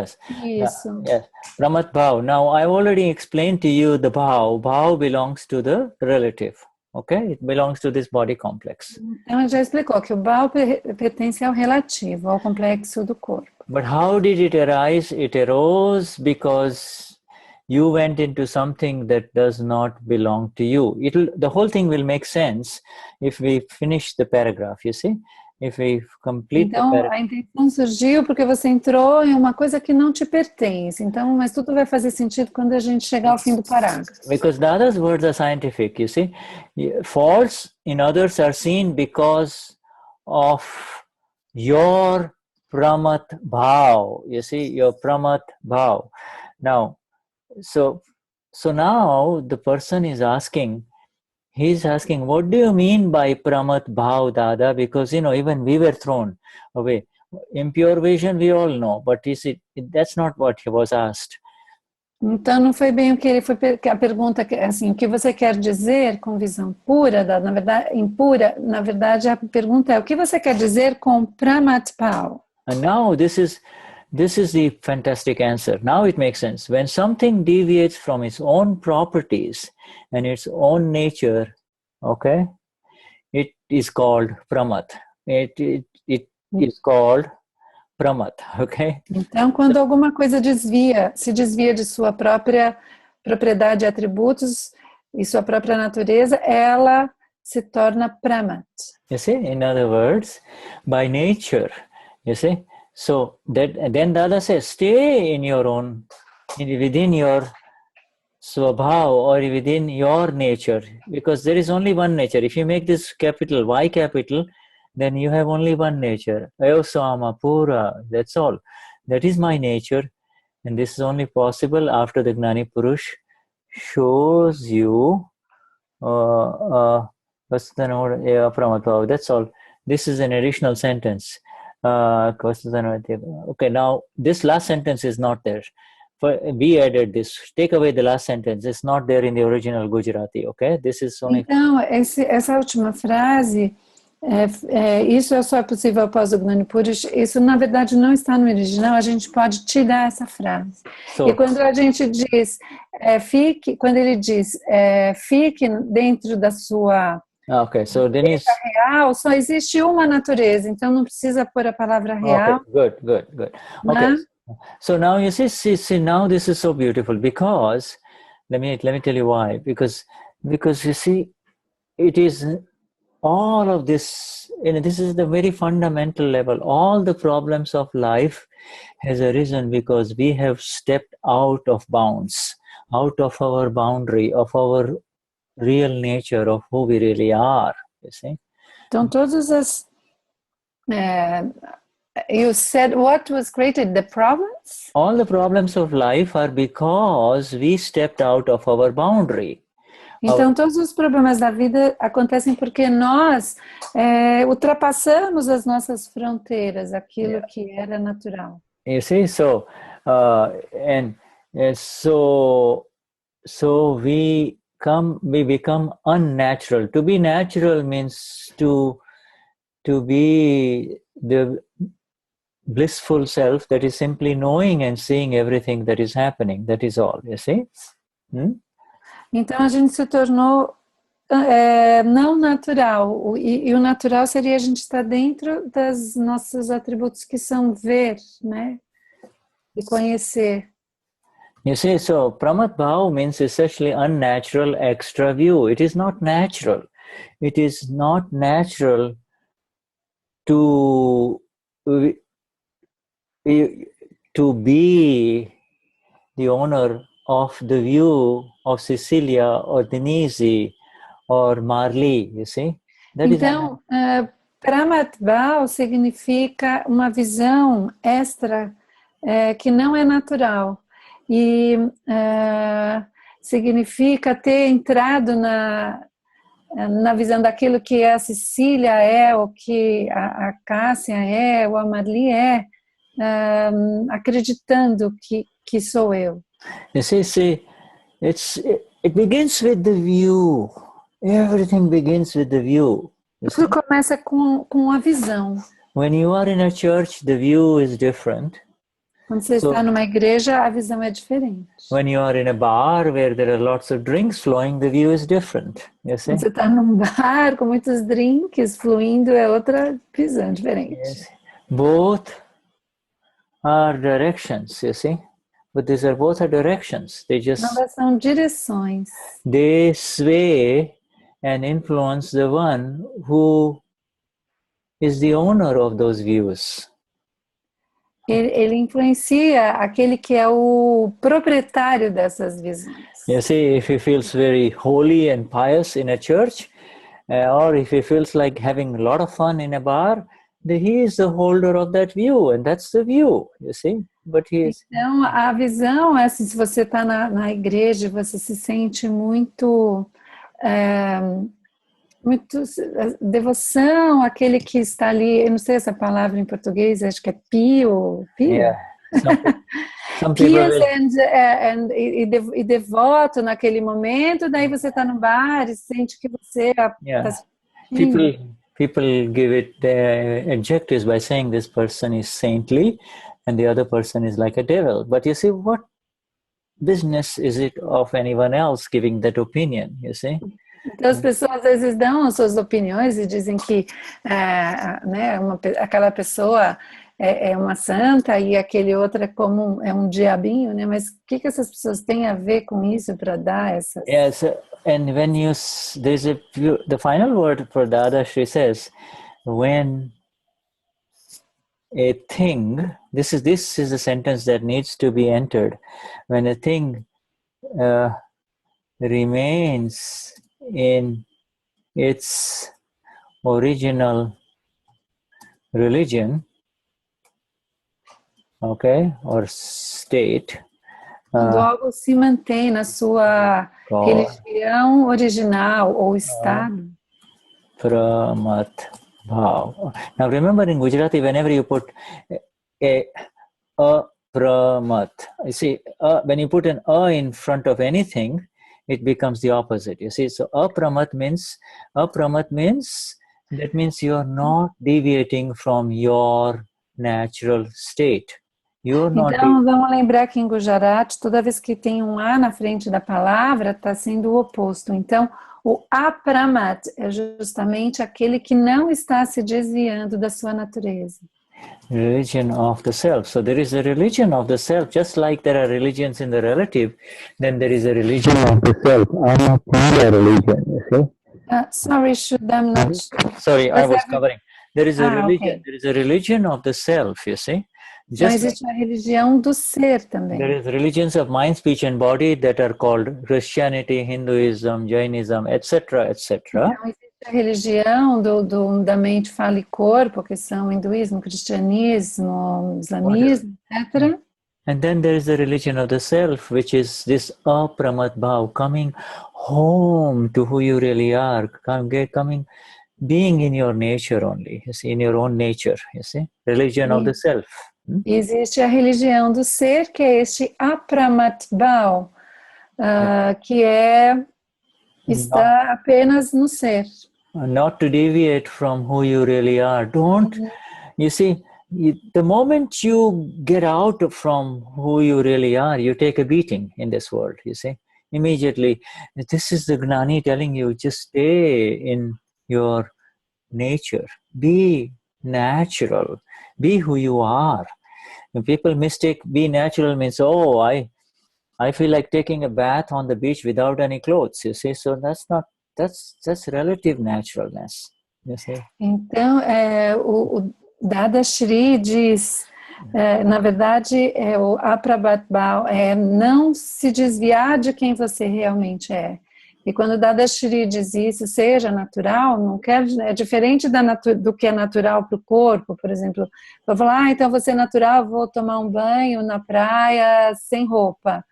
Isso. Yes. Pramat bhav. Now I already explained to you the bhav. Bhav belongs to the relative. Okay, it belongs to this body complex. Então ele já explicou que o bhav pertence ao relativo, ao complexo do corpo. But how did it arise? It arose because you went into something that does not belong to you. The whole thing will make sense if we finish the paragraph, you see? If we complete então, the paragraph. A intenção surgiu porque você entrou em uma coisa que não te pertence. Então, mas tudo vai fazer sentido quando a gente chegar ao fim do parágrafo. Because the other words are scientific, you see? Faults in others are seen because of your pramat bhav. You see, your pramat bhav. Now, so now the person is asking, he's asking, what do you mean by pramat bhav, Dada? Because, even we were thrown away. Impure vision, we all know, but that's not what he was asked. Então, não foi bem o que ele foi, a pergunta, assim, o que você quer dizer com visão pura, Dada? Na verdade, impura, na verdade, a pergunta é, o que você quer dizer com pramat bhav? And now this is the fantastic answer. Now it makes sense. When something deviates from its own properties and its own nature, okay, it is called pramat. It is called pramat, okay? Então, quando alguma coisa se desvia de sua própria propriedade e atributos e sua própria natureza, ela se torna pramat. You see, in other words, by nature, you see. So then Dada says, stay in your own, within your swabhav or within your nature, because there is only one nature. If you make this capital Y capital, then you have only one nature. Ayosama pura. That's all. That is my nature, and this is only possible after the Gnani Purush shows you. That's all. This is an additional sentence. Okay, now this last sentence is not there. We added this. Take away the last sentence. It's not there in the original Gujarati. Okay, this is only. Então, essa última frase, isso só é possível após o Gnani Purush. Isso, na verdade, não está no original. A gente pode tirar essa frase. E quando a gente diz, quando ele diz, fique dentro da sua Okay, so Denise, real, só existe uma natureza, então não precisa pôr a palavra real. Okay, good. Okay, so now you see, now this is so beautiful because let me tell you why. Because you see, it is all of this. This is the very fundamental level. All the problems of life has arisen because we have stepped out of bounds, out of our boundary, of our real nature of who we really are, you see. Então todas as you said what was created, the problems? All the problems of life are because we stepped out of our boundary. Então todos os problemas da vida acontecem porque nós ultrapassamos as nossas fronteiras, aquilo que era natural. You see, so so we become unnatural. To be natural means to be the blissful self that is simply knowing and seeing everything that is happening. That is all, you see? Então a gente se tornou não natural, e o natural seria a gente estar dentro dos nossos atributos que são ver, né? E conhecer. You see, so Pramat Bhav means essentially unnatural extra view. It is not natural. It is not natural to be the owner of the view of Cecilia or Denise or Marley, you see? Então, Pramat Bhav significa uma visão extra que não é natural. E significa ter entrado na visão daquilo que a Cecília é, ou que a Cássia é, ou a Marli é, acreditando que sou eu. You see, it begins with the view. Everything begins with the view. Tudo começa com a visão. When you are in a church, the view is different. Quando você está numa igreja, a visão é diferente. When you are in a bar where there are lots of drinks flowing, the view is different. You see? Quando você está num bar com muitos drinks fluindo, é outra visão diferente. Yes. Both are directions, you see? But these are both are directions. They just são direções. They sway and influence the one who is the owner of those views. Ele influencia aquele que é o proprietário dessas visões. You see, if he feels very holy and pious in a church, or if he feels like having a lot of fun in a bar, he is the holder of that view, and that's the view, you see. But he is... Então, a visão é assim, se você está na igreja, você se sente muito devoção, aquele que está ali, eu não sei essa palavra em português, acho que é pio? Yeah. Some Pious e devoto naquele momento, daí você está no bar e sente que você está... People give it adjectives by saying this person is saintly and the other person is like a devil. But you see, what business is it of anyone else giving that opinion, you see? Então as pessoas às vezes dão as suas opiniões e dizem que aquela pessoa é uma santa e aquele outro é um diabinho, né? Mas o que essas pessoas têm a ver com isso para dar essas... Yes, and when the final word for Dadashi says, when a thing, this is a sentence that needs to be entered, when a thing remains in its original religion, okay, or state. Quando algo se mantém na sua religião original ou estado. Pramat Bhav. Now remember in Gujarati, whenever you put a pramat, you see, when you put an in front of anything, it becomes the opposite. You see, so apramat means that means you are not deviating from your natural state. Então, vamos lembrar que em Gujarati, toda vez que tem um A na frente da palavra, está sendo o oposto. Então, o apramat é justamente aquele que não está se desviando da sua natureza. Religion of the self. So there is a religion of the self, just like there are religions in the relative, then there is a religion of the self. I'm not a religion, you see? Sorry, I'm not... Sorry, I was covering. There is a religion. Okay. There is a religion of the self, you see? Então existe a religião do ser também. There is religions of mind, speech and body that are called Christianity, Hinduism, Jainism, etc., etc. Então existe a religião da mente, fala e corpo, que são hinduísmo, cristianismo, islamismo, etc. And then there is the religion of the self, which is this apramat bhav, coming home to who you really are, being in your nature only, you see, in your own nature, you see, religion of the self. Existe a religião do ser, que é este apramat bhav, que está apenas no ser. Not to deviate from who you really are. Don't, you see, the moment you get out from who you really are, you take a beating in this world, you see. Immediately, this is the Gnani telling you, just stay in your nature. Be natural. Be who you are. When people mistake be natural means, oh, I feel like taking a bath on the beach without any clothes, you see. So that's not, that's relative naturalness, you see. Então, o Dada Shri diz, na verdade, o Aprabhatbhava é não se desviar de quem você realmente é. E quando Dada Shri diz isso, seja natural, não quer, é diferente do que é natural para o corpo, por exemplo. Eu vou falar, então você é natural, vou tomar um banho na praia sem roupa.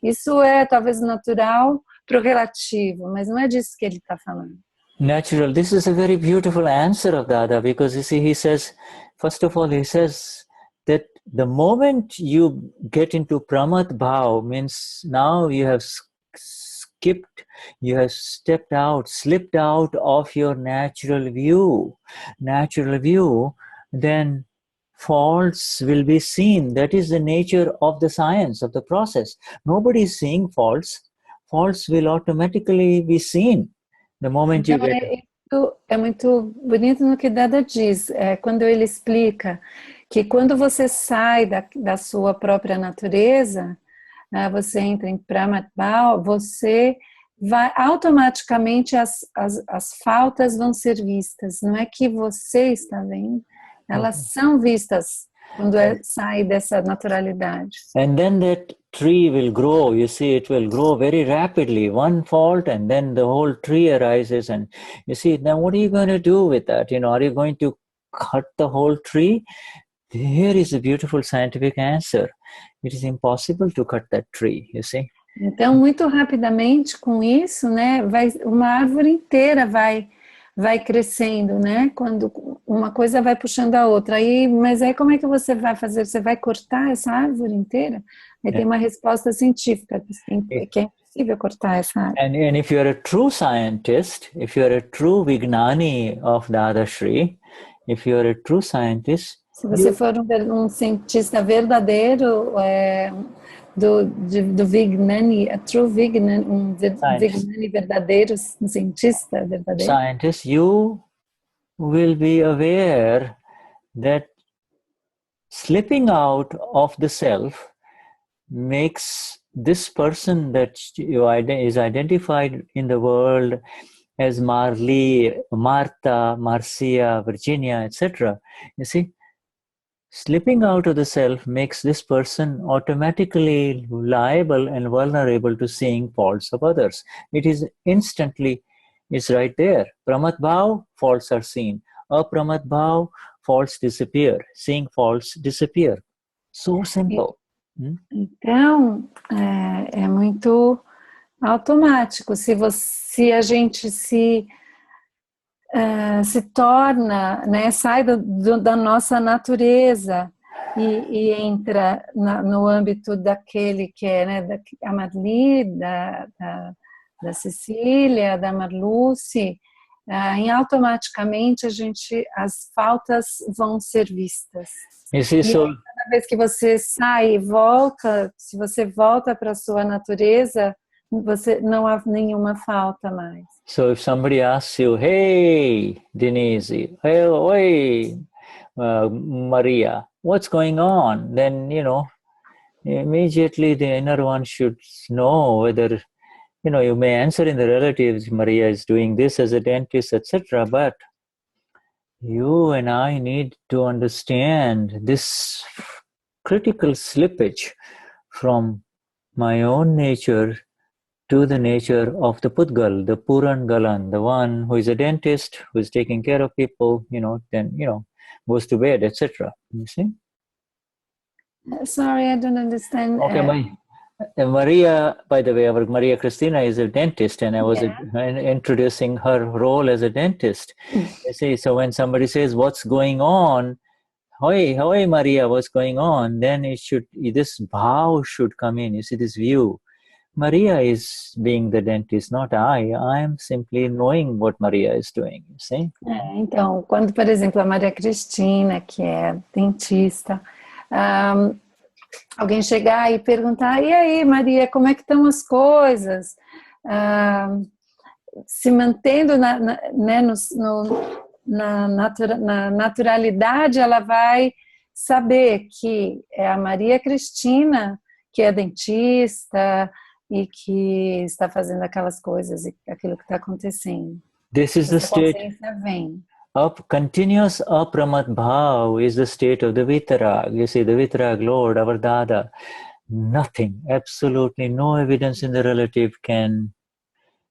Isso é talvez natural para o relativo, mas não é disso que ele está falando. Natural. This is a very beautiful answer of Dada, because you see, he says, first of all, he says that the moment you get into Pramat Bhav means now you have skipped, you have stepped out, slipped out of your natural view, then faults will be seen. That is the nature of the science, of the process. Nobody is seeing faults. Faults will automatically be seen the moment you get... É muito bonito no que Dada diz, quando ele explica que quando você sai da sua própria natureza, você entra em Pramatbhava, você vai, automaticamente as faltas vão ser vistas, não é que você está vendo, elas são vistas quando sai dessa naturalidade. And then that tree will grow, you see, it will grow very rapidly, one fault and then the whole tree arises, and you see, now what are you going to do with that? You know, are you going to cut the whole tree? Here is a beautiful scientific answer. It is impossible to cut that tree, you see. Então, muito rapidamente com isso, né, uma árvore inteira vai crescendo, né, quando uma coisa vai puxando a outra. Mas aí como é que você vai fazer? Você vai cortar essa árvore inteira? Aí tem uma resposta científica que é impossível cortar essa árvore. And if you are a true scientist, if you are a true Vignani of Dada Shri, if you are a true scientist, se você for um cientista verdadeiro, do Vignani, a true Vignani, Vignani verdadeiro, um cientista verdadeiro. Scientist, you will be aware that slipping out of the self makes this person that is identified in the world as Marley, Martha, Marcia, Virginia, etc. You see, slipping out of the self makes this person automatically liable and vulnerable to seeing faults of others. It is instantly, it's right there. Pramat Bhav, faults are seen. Apramat Bhav, faults disappear. Seeing faults disappear. So simple. Então, é muito automático. Se a gente se torna, né, sai da nossa natureza e entra no âmbito daquele que é, né, da Marli, da Cecília, da Marluce, automaticamente as faltas vão ser vistas. Cada vez que você sai e volta, se você volta para a sua natureza, não há nenhuma falta mais. So if somebody asks you, hey, Denise, hey, Maria, what's going on? Then, you know, immediately the inner one should know whether, you know, you may answer in the relatives, Maria is doing this as a dentist, etc. But you and I need to understand this critical slippage from my own nature to the nature of the Pudgal, the Puran Galan, the one who is a dentist, who is taking care of people, you know, then, you know, goes to bed, etc. You see? Sorry, I don't understand. Okay, Maria, by the way, our Maria Cristina is a dentist, and I was introducing her role as a dentist. You see, so when somebody says, what's going on? Hoi, Maria, what's going on? Then this bhav should come in. You see, this view. Maria is being the dentist, not I. I am simply knowing what Maria is doing, you see? Então, quando, por exemplo, a Maria Cristina, que é dentista, alguém chegar e perguntar, e aí, Maria, como é que estão as coisas? Se mantendo na naturalidade, ela vai saber que é a Maria Cristina, que é dentista e que está fazendo aquelas coisas e aquilo que está acontecendo. This is the state. Vem. Continuous apramat bhav is the state of the vitarag. You see, the vitarag Lord, our Dada, nothing, absolutely no evidence in the relative can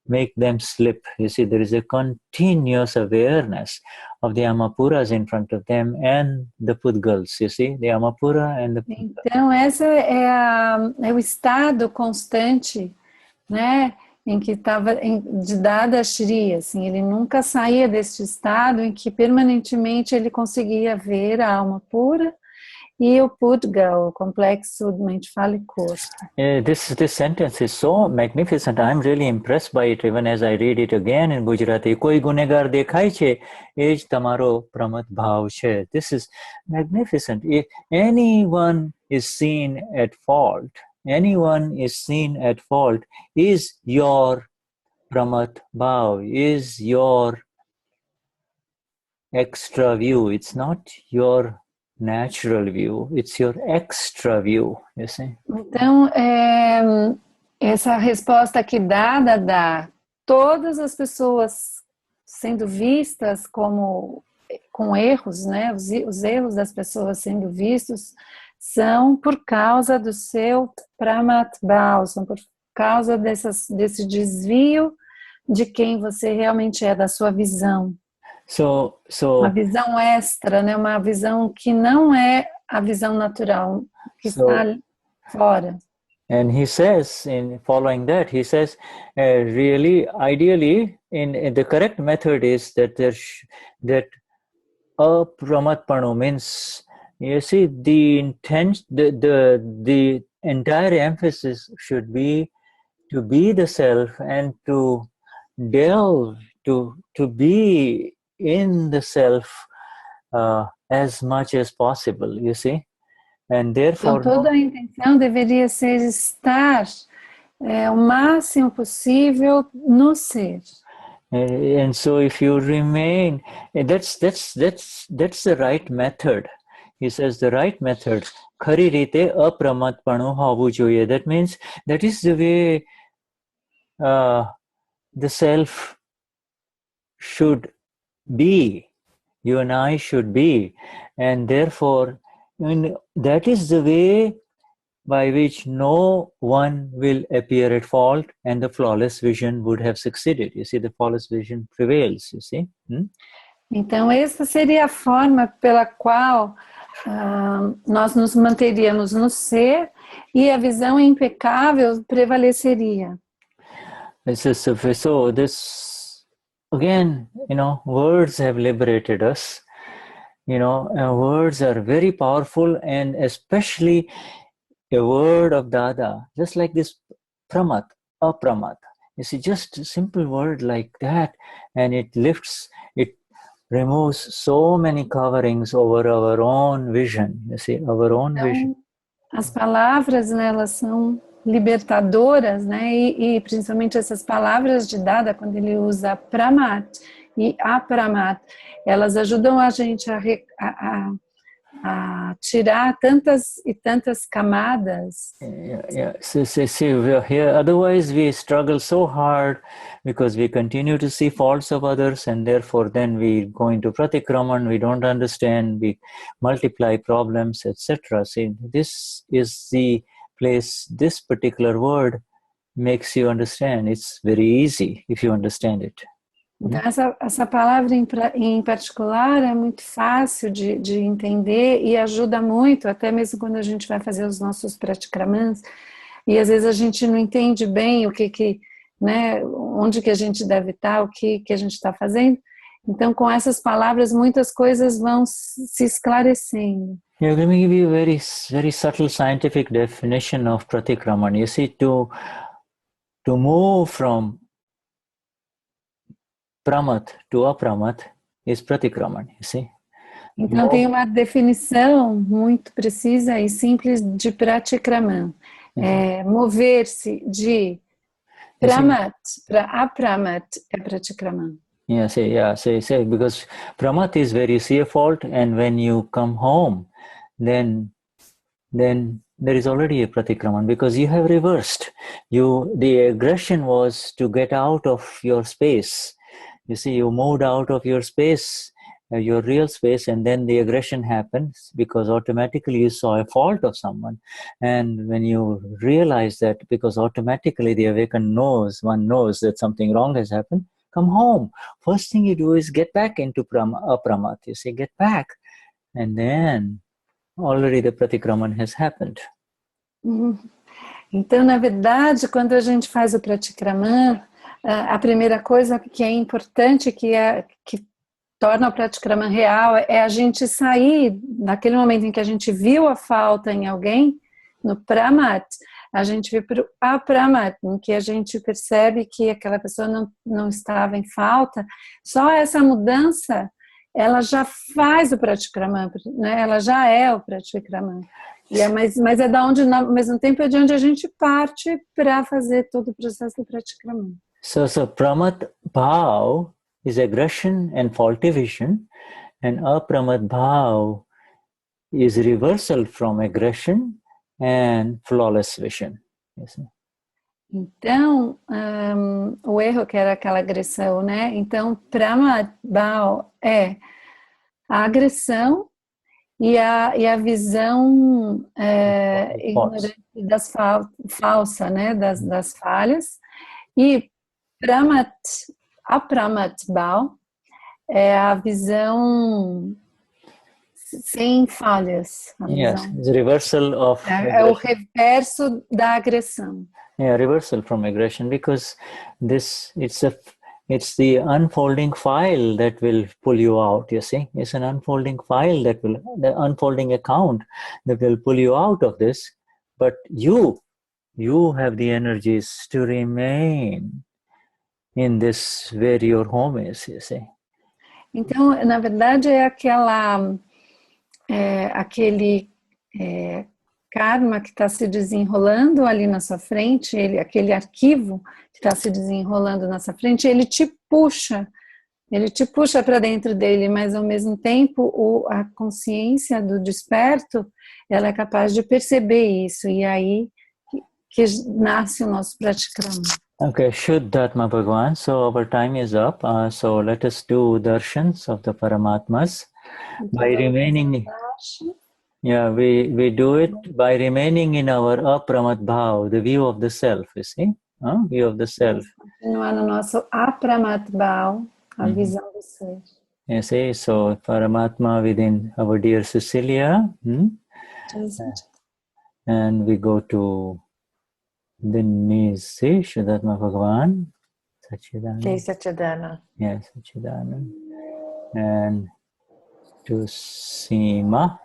make them slip. You see, there is a continuous awareness of the Amapuras in front of them and the Pudgals, you see, the Amapura and the Pudgals. Então, essa é o estado constante, né, em que estava de Dada Shri, assim, ele nunca saía deste estado em que permanentemente ele conseguia ver a alma pura e o Pudgal, o complexo mente fala e corpo. This sentence is so magnificent. I'm really impressed by it, even as I read it again in Gujarati. Koi gunegar dekhai che, ej tamaro pramat bhav che. This is magnificent. If anyone is seen at fault, is your pramat bhav, is your extra view. It's not your natural view, it's your extra view, you see. Então, essa resposta que Dada dá, todas as pessoas sendo vistas como com erros, né? Os erros das pessoas sendo vistos são por causa do seu pramat bhav, são por causa desse desvio de quem você realmente é, da sua visão. Uma visão extra, né? Uma visão que não é a visão natural, que está fora. And he says, in following that, he says, really, ideally, in the correct method is that that apramatpano means, you see, the entire emphasis should be to be the self and to delve, to be in the self as much as possible, you see, and therefore então, toda a intenção deveria ser estar o máximo possível no ser. And so if you remain, that's the right method. He says the right method. Khari rite apramatpanu havu joiye. That means that is the way the self should be, you and I should be, and therefore that is the way by which no one will appear at fault and the flawless vision would have succeeded. You see, the flawless vision prevails, you see. Então essa seria a forma pela qual nós nos manteríamos no ser e a visão impecável prevaleceria. So this, again, words have liberated us. Words are very powerful, and especially a word of Dada, just like this pramat, apramat. You see, just a simple word like that, and it removes so many coverings over our own vision. You see, our own vision. As palavras, né, elas são libertadoras, né, e principalmente essas palavras de Dada, quando ele usa pramat e apramat, elas ajudam a gente a tirar tantas e tantas camadas. See, we are here. Otherwise, we struggle so hard because we continue to see faults of others, and therefore then we go into pratikraman, we don't understand, we multiply problems, etc. See, this is the place, this particular word makes you understand. It's very easy if you understand it. Então, essa palavra em particular é muito fácil de entender e ajuda muito, até mesmo quando a gente vai fazer os nossos pratikramans, e às vezes a gente não entende bem o né, onde que a gente deve estar, o que a gente está fazendo. Então, com essas palavras, muitas coisas vão se esclarecendo. Yeah, let me give you a very, very subtle scientific definition of pratikraman. You see, to move from pramat to apramat is pratikraman, you see. Então tem uma definição muito precisa e simples de pratikraman. Mover-se de pramat para apramat é pratikraman. Say, because pramat is where you see a fault, and when you come home, then there is already a pratikraman, because you have reversed. The aggression was to get out of your space. You see, you moved out of your space, your real space, and then the aggression happens because automatically you saw a fault of someone. And when you realize that, because automatically the awakened one knows that something wrong has happened, come home. First thing you do is get back into apramat. You say, get back. And then already the pratikraman has happened. Então, na verdade, quando a gente faz o pratikraman, a primeira coisa que é importante, que torna o pratikraman real, é a gente sair daquele momento em que a gente viu a falta em alguém, no pramat, a gente vir para o apramat, em que a gente percebe que aquela pessoa não estava em falta. Só essa mudança, ela já faz o pratikraman, né? Ela já é o pratikraman. Mas é da onde, ao mesmo tempo, é de onde a gente parte para fazer todo o processo do pratikraman. So pramat bhav is aggression and faulty vision, and apramat bhav is reversal from aggression and flawless vision. Então, o erro que era aquela agressão, né? Então, pramat bhav é a agressão e a visão ignorante falsa, né? Das falhas. E apramat bhav é a visão sem falhas. Yes, it's reversal of é o reverso da agressão. Yeah, reversal from aggression, because it's the unfolding file that will pull you out, you see. It's an unfolding file the unfolding account that will pull you out of this. But you have the energies to remain in this where your home is, you see. Então, na verdade, é aquele karma que está se desenrolando ali na sua frente, aquele arquivo que está se desenrolando na sua frente, ele te puxa para dentro dele, mas ao mesmo tempo a consciência do desperto, ela é capaz de perceber isso, e aí que nasce o nosso pratikraman. Okay, Shuddhatma Bhagavan. So our time is up. So let us do darshans of the Paramatmas. By remaining, we do it by remaining in our apramat bhav, the view of the self, you see? View of the self. Continuar no nosso apramat bhav, a visão do ser. You see, so Paramatma within our dear Cecilia. And we go to the knees, Shuddhatma Bhagavan, Sachidanand. Jai Sachidanand. Yes, Sachidanand. And to Seema.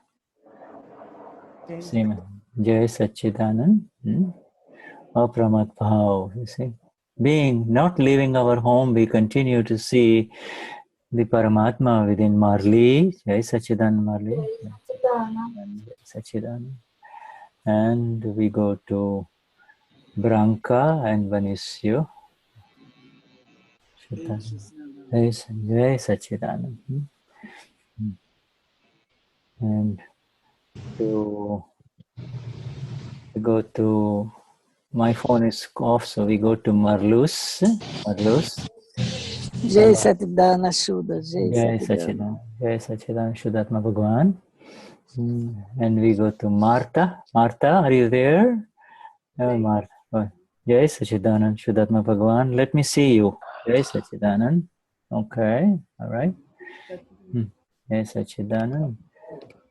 Jai Sachidanand. Apramat bhav, you see. Not leaving our home, we continue to see the Paramatma within Marli. Jai Sachidanand Marli. Sachidanand. And we go to Branka and Vanisio. Jai Sachidanand. And we go to, my phone is off, so we go to Marlus. Jai Sachidanand Shuddha. Jai Sachidanand Shuddhatma Bhagavan. And we go to Martha. Martha, are you there? Martha. Jai Sachidanand Shuddhatma Bhagavan. Let me see you. Jai Sachidanand. Okay, all right. Jai Sachidanand.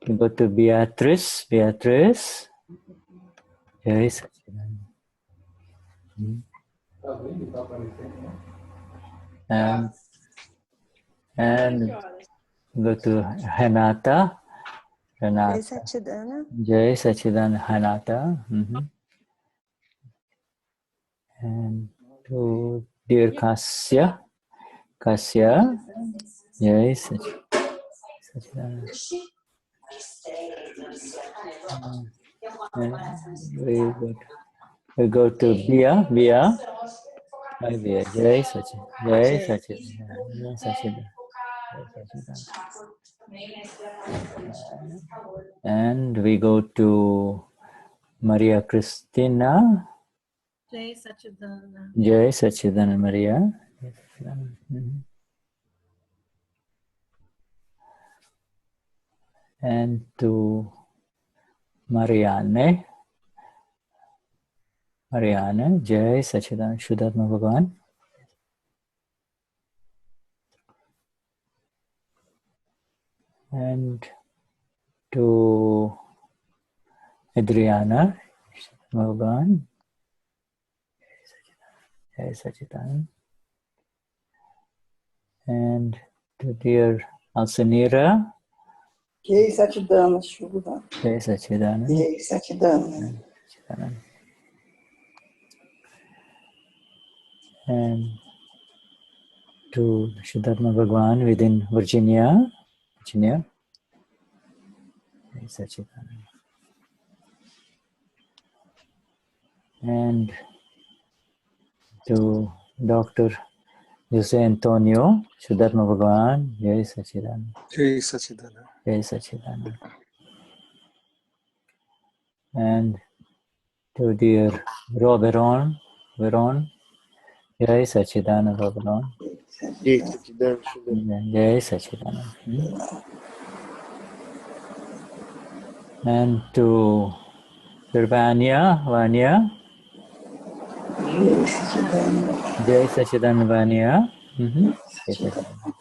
We go to Beatrice. Jai Sachidanand. And go to Hanata. Jai Sachidanand. Jai Sachidanand Hanata. And to dear Kasya. Kasya. Jai Sachidananda. We go to Bia. Bia. Hi Bia. Jai Sachidananda. Jai Sachidananda. Jai Sachidananda. And we go to Maria Cristina. Jai Sachidananda. Jai Sachidananda Maria. And to Marianne. Marianne. Jai Sachidananda Shuddhatma Bhagavan. And to Adriana Bhagavan. Jai Sachidananda. And to dear Alsanira. Jai Sachidananda Shubha. Jai Sachidananda. Jai Sachidananda. And to Shuddhatma Bhagavan within Virginia. Jai Sachidananda. And to Dr. Jose Antonio Shuddhatma Bhagavan. Jai Sachidananda. Jai Sachidananda. Jai Sachidananda. And to dear Veron. Jai Sachidananda Bhagavan. Jai Sachidananda. Jai Sachidananda. And to Vanya. Jai Sachidananda Vanya. Jai Sachidananda.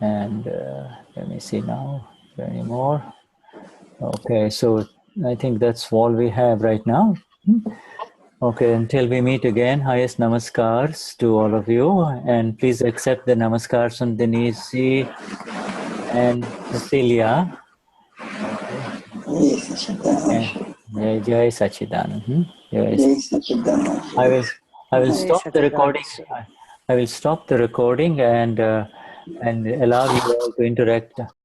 And let me see now. Is there any more? Okay, so I think that's all we have right now. Okay, until we meet again, highest namaskars to all of you. And please accept the namaskars from Denise Ji and Cecilia. Jai Sachidananda. Jai Sachidananda. I will stop the recording. I will stop the recording and allow you all to interact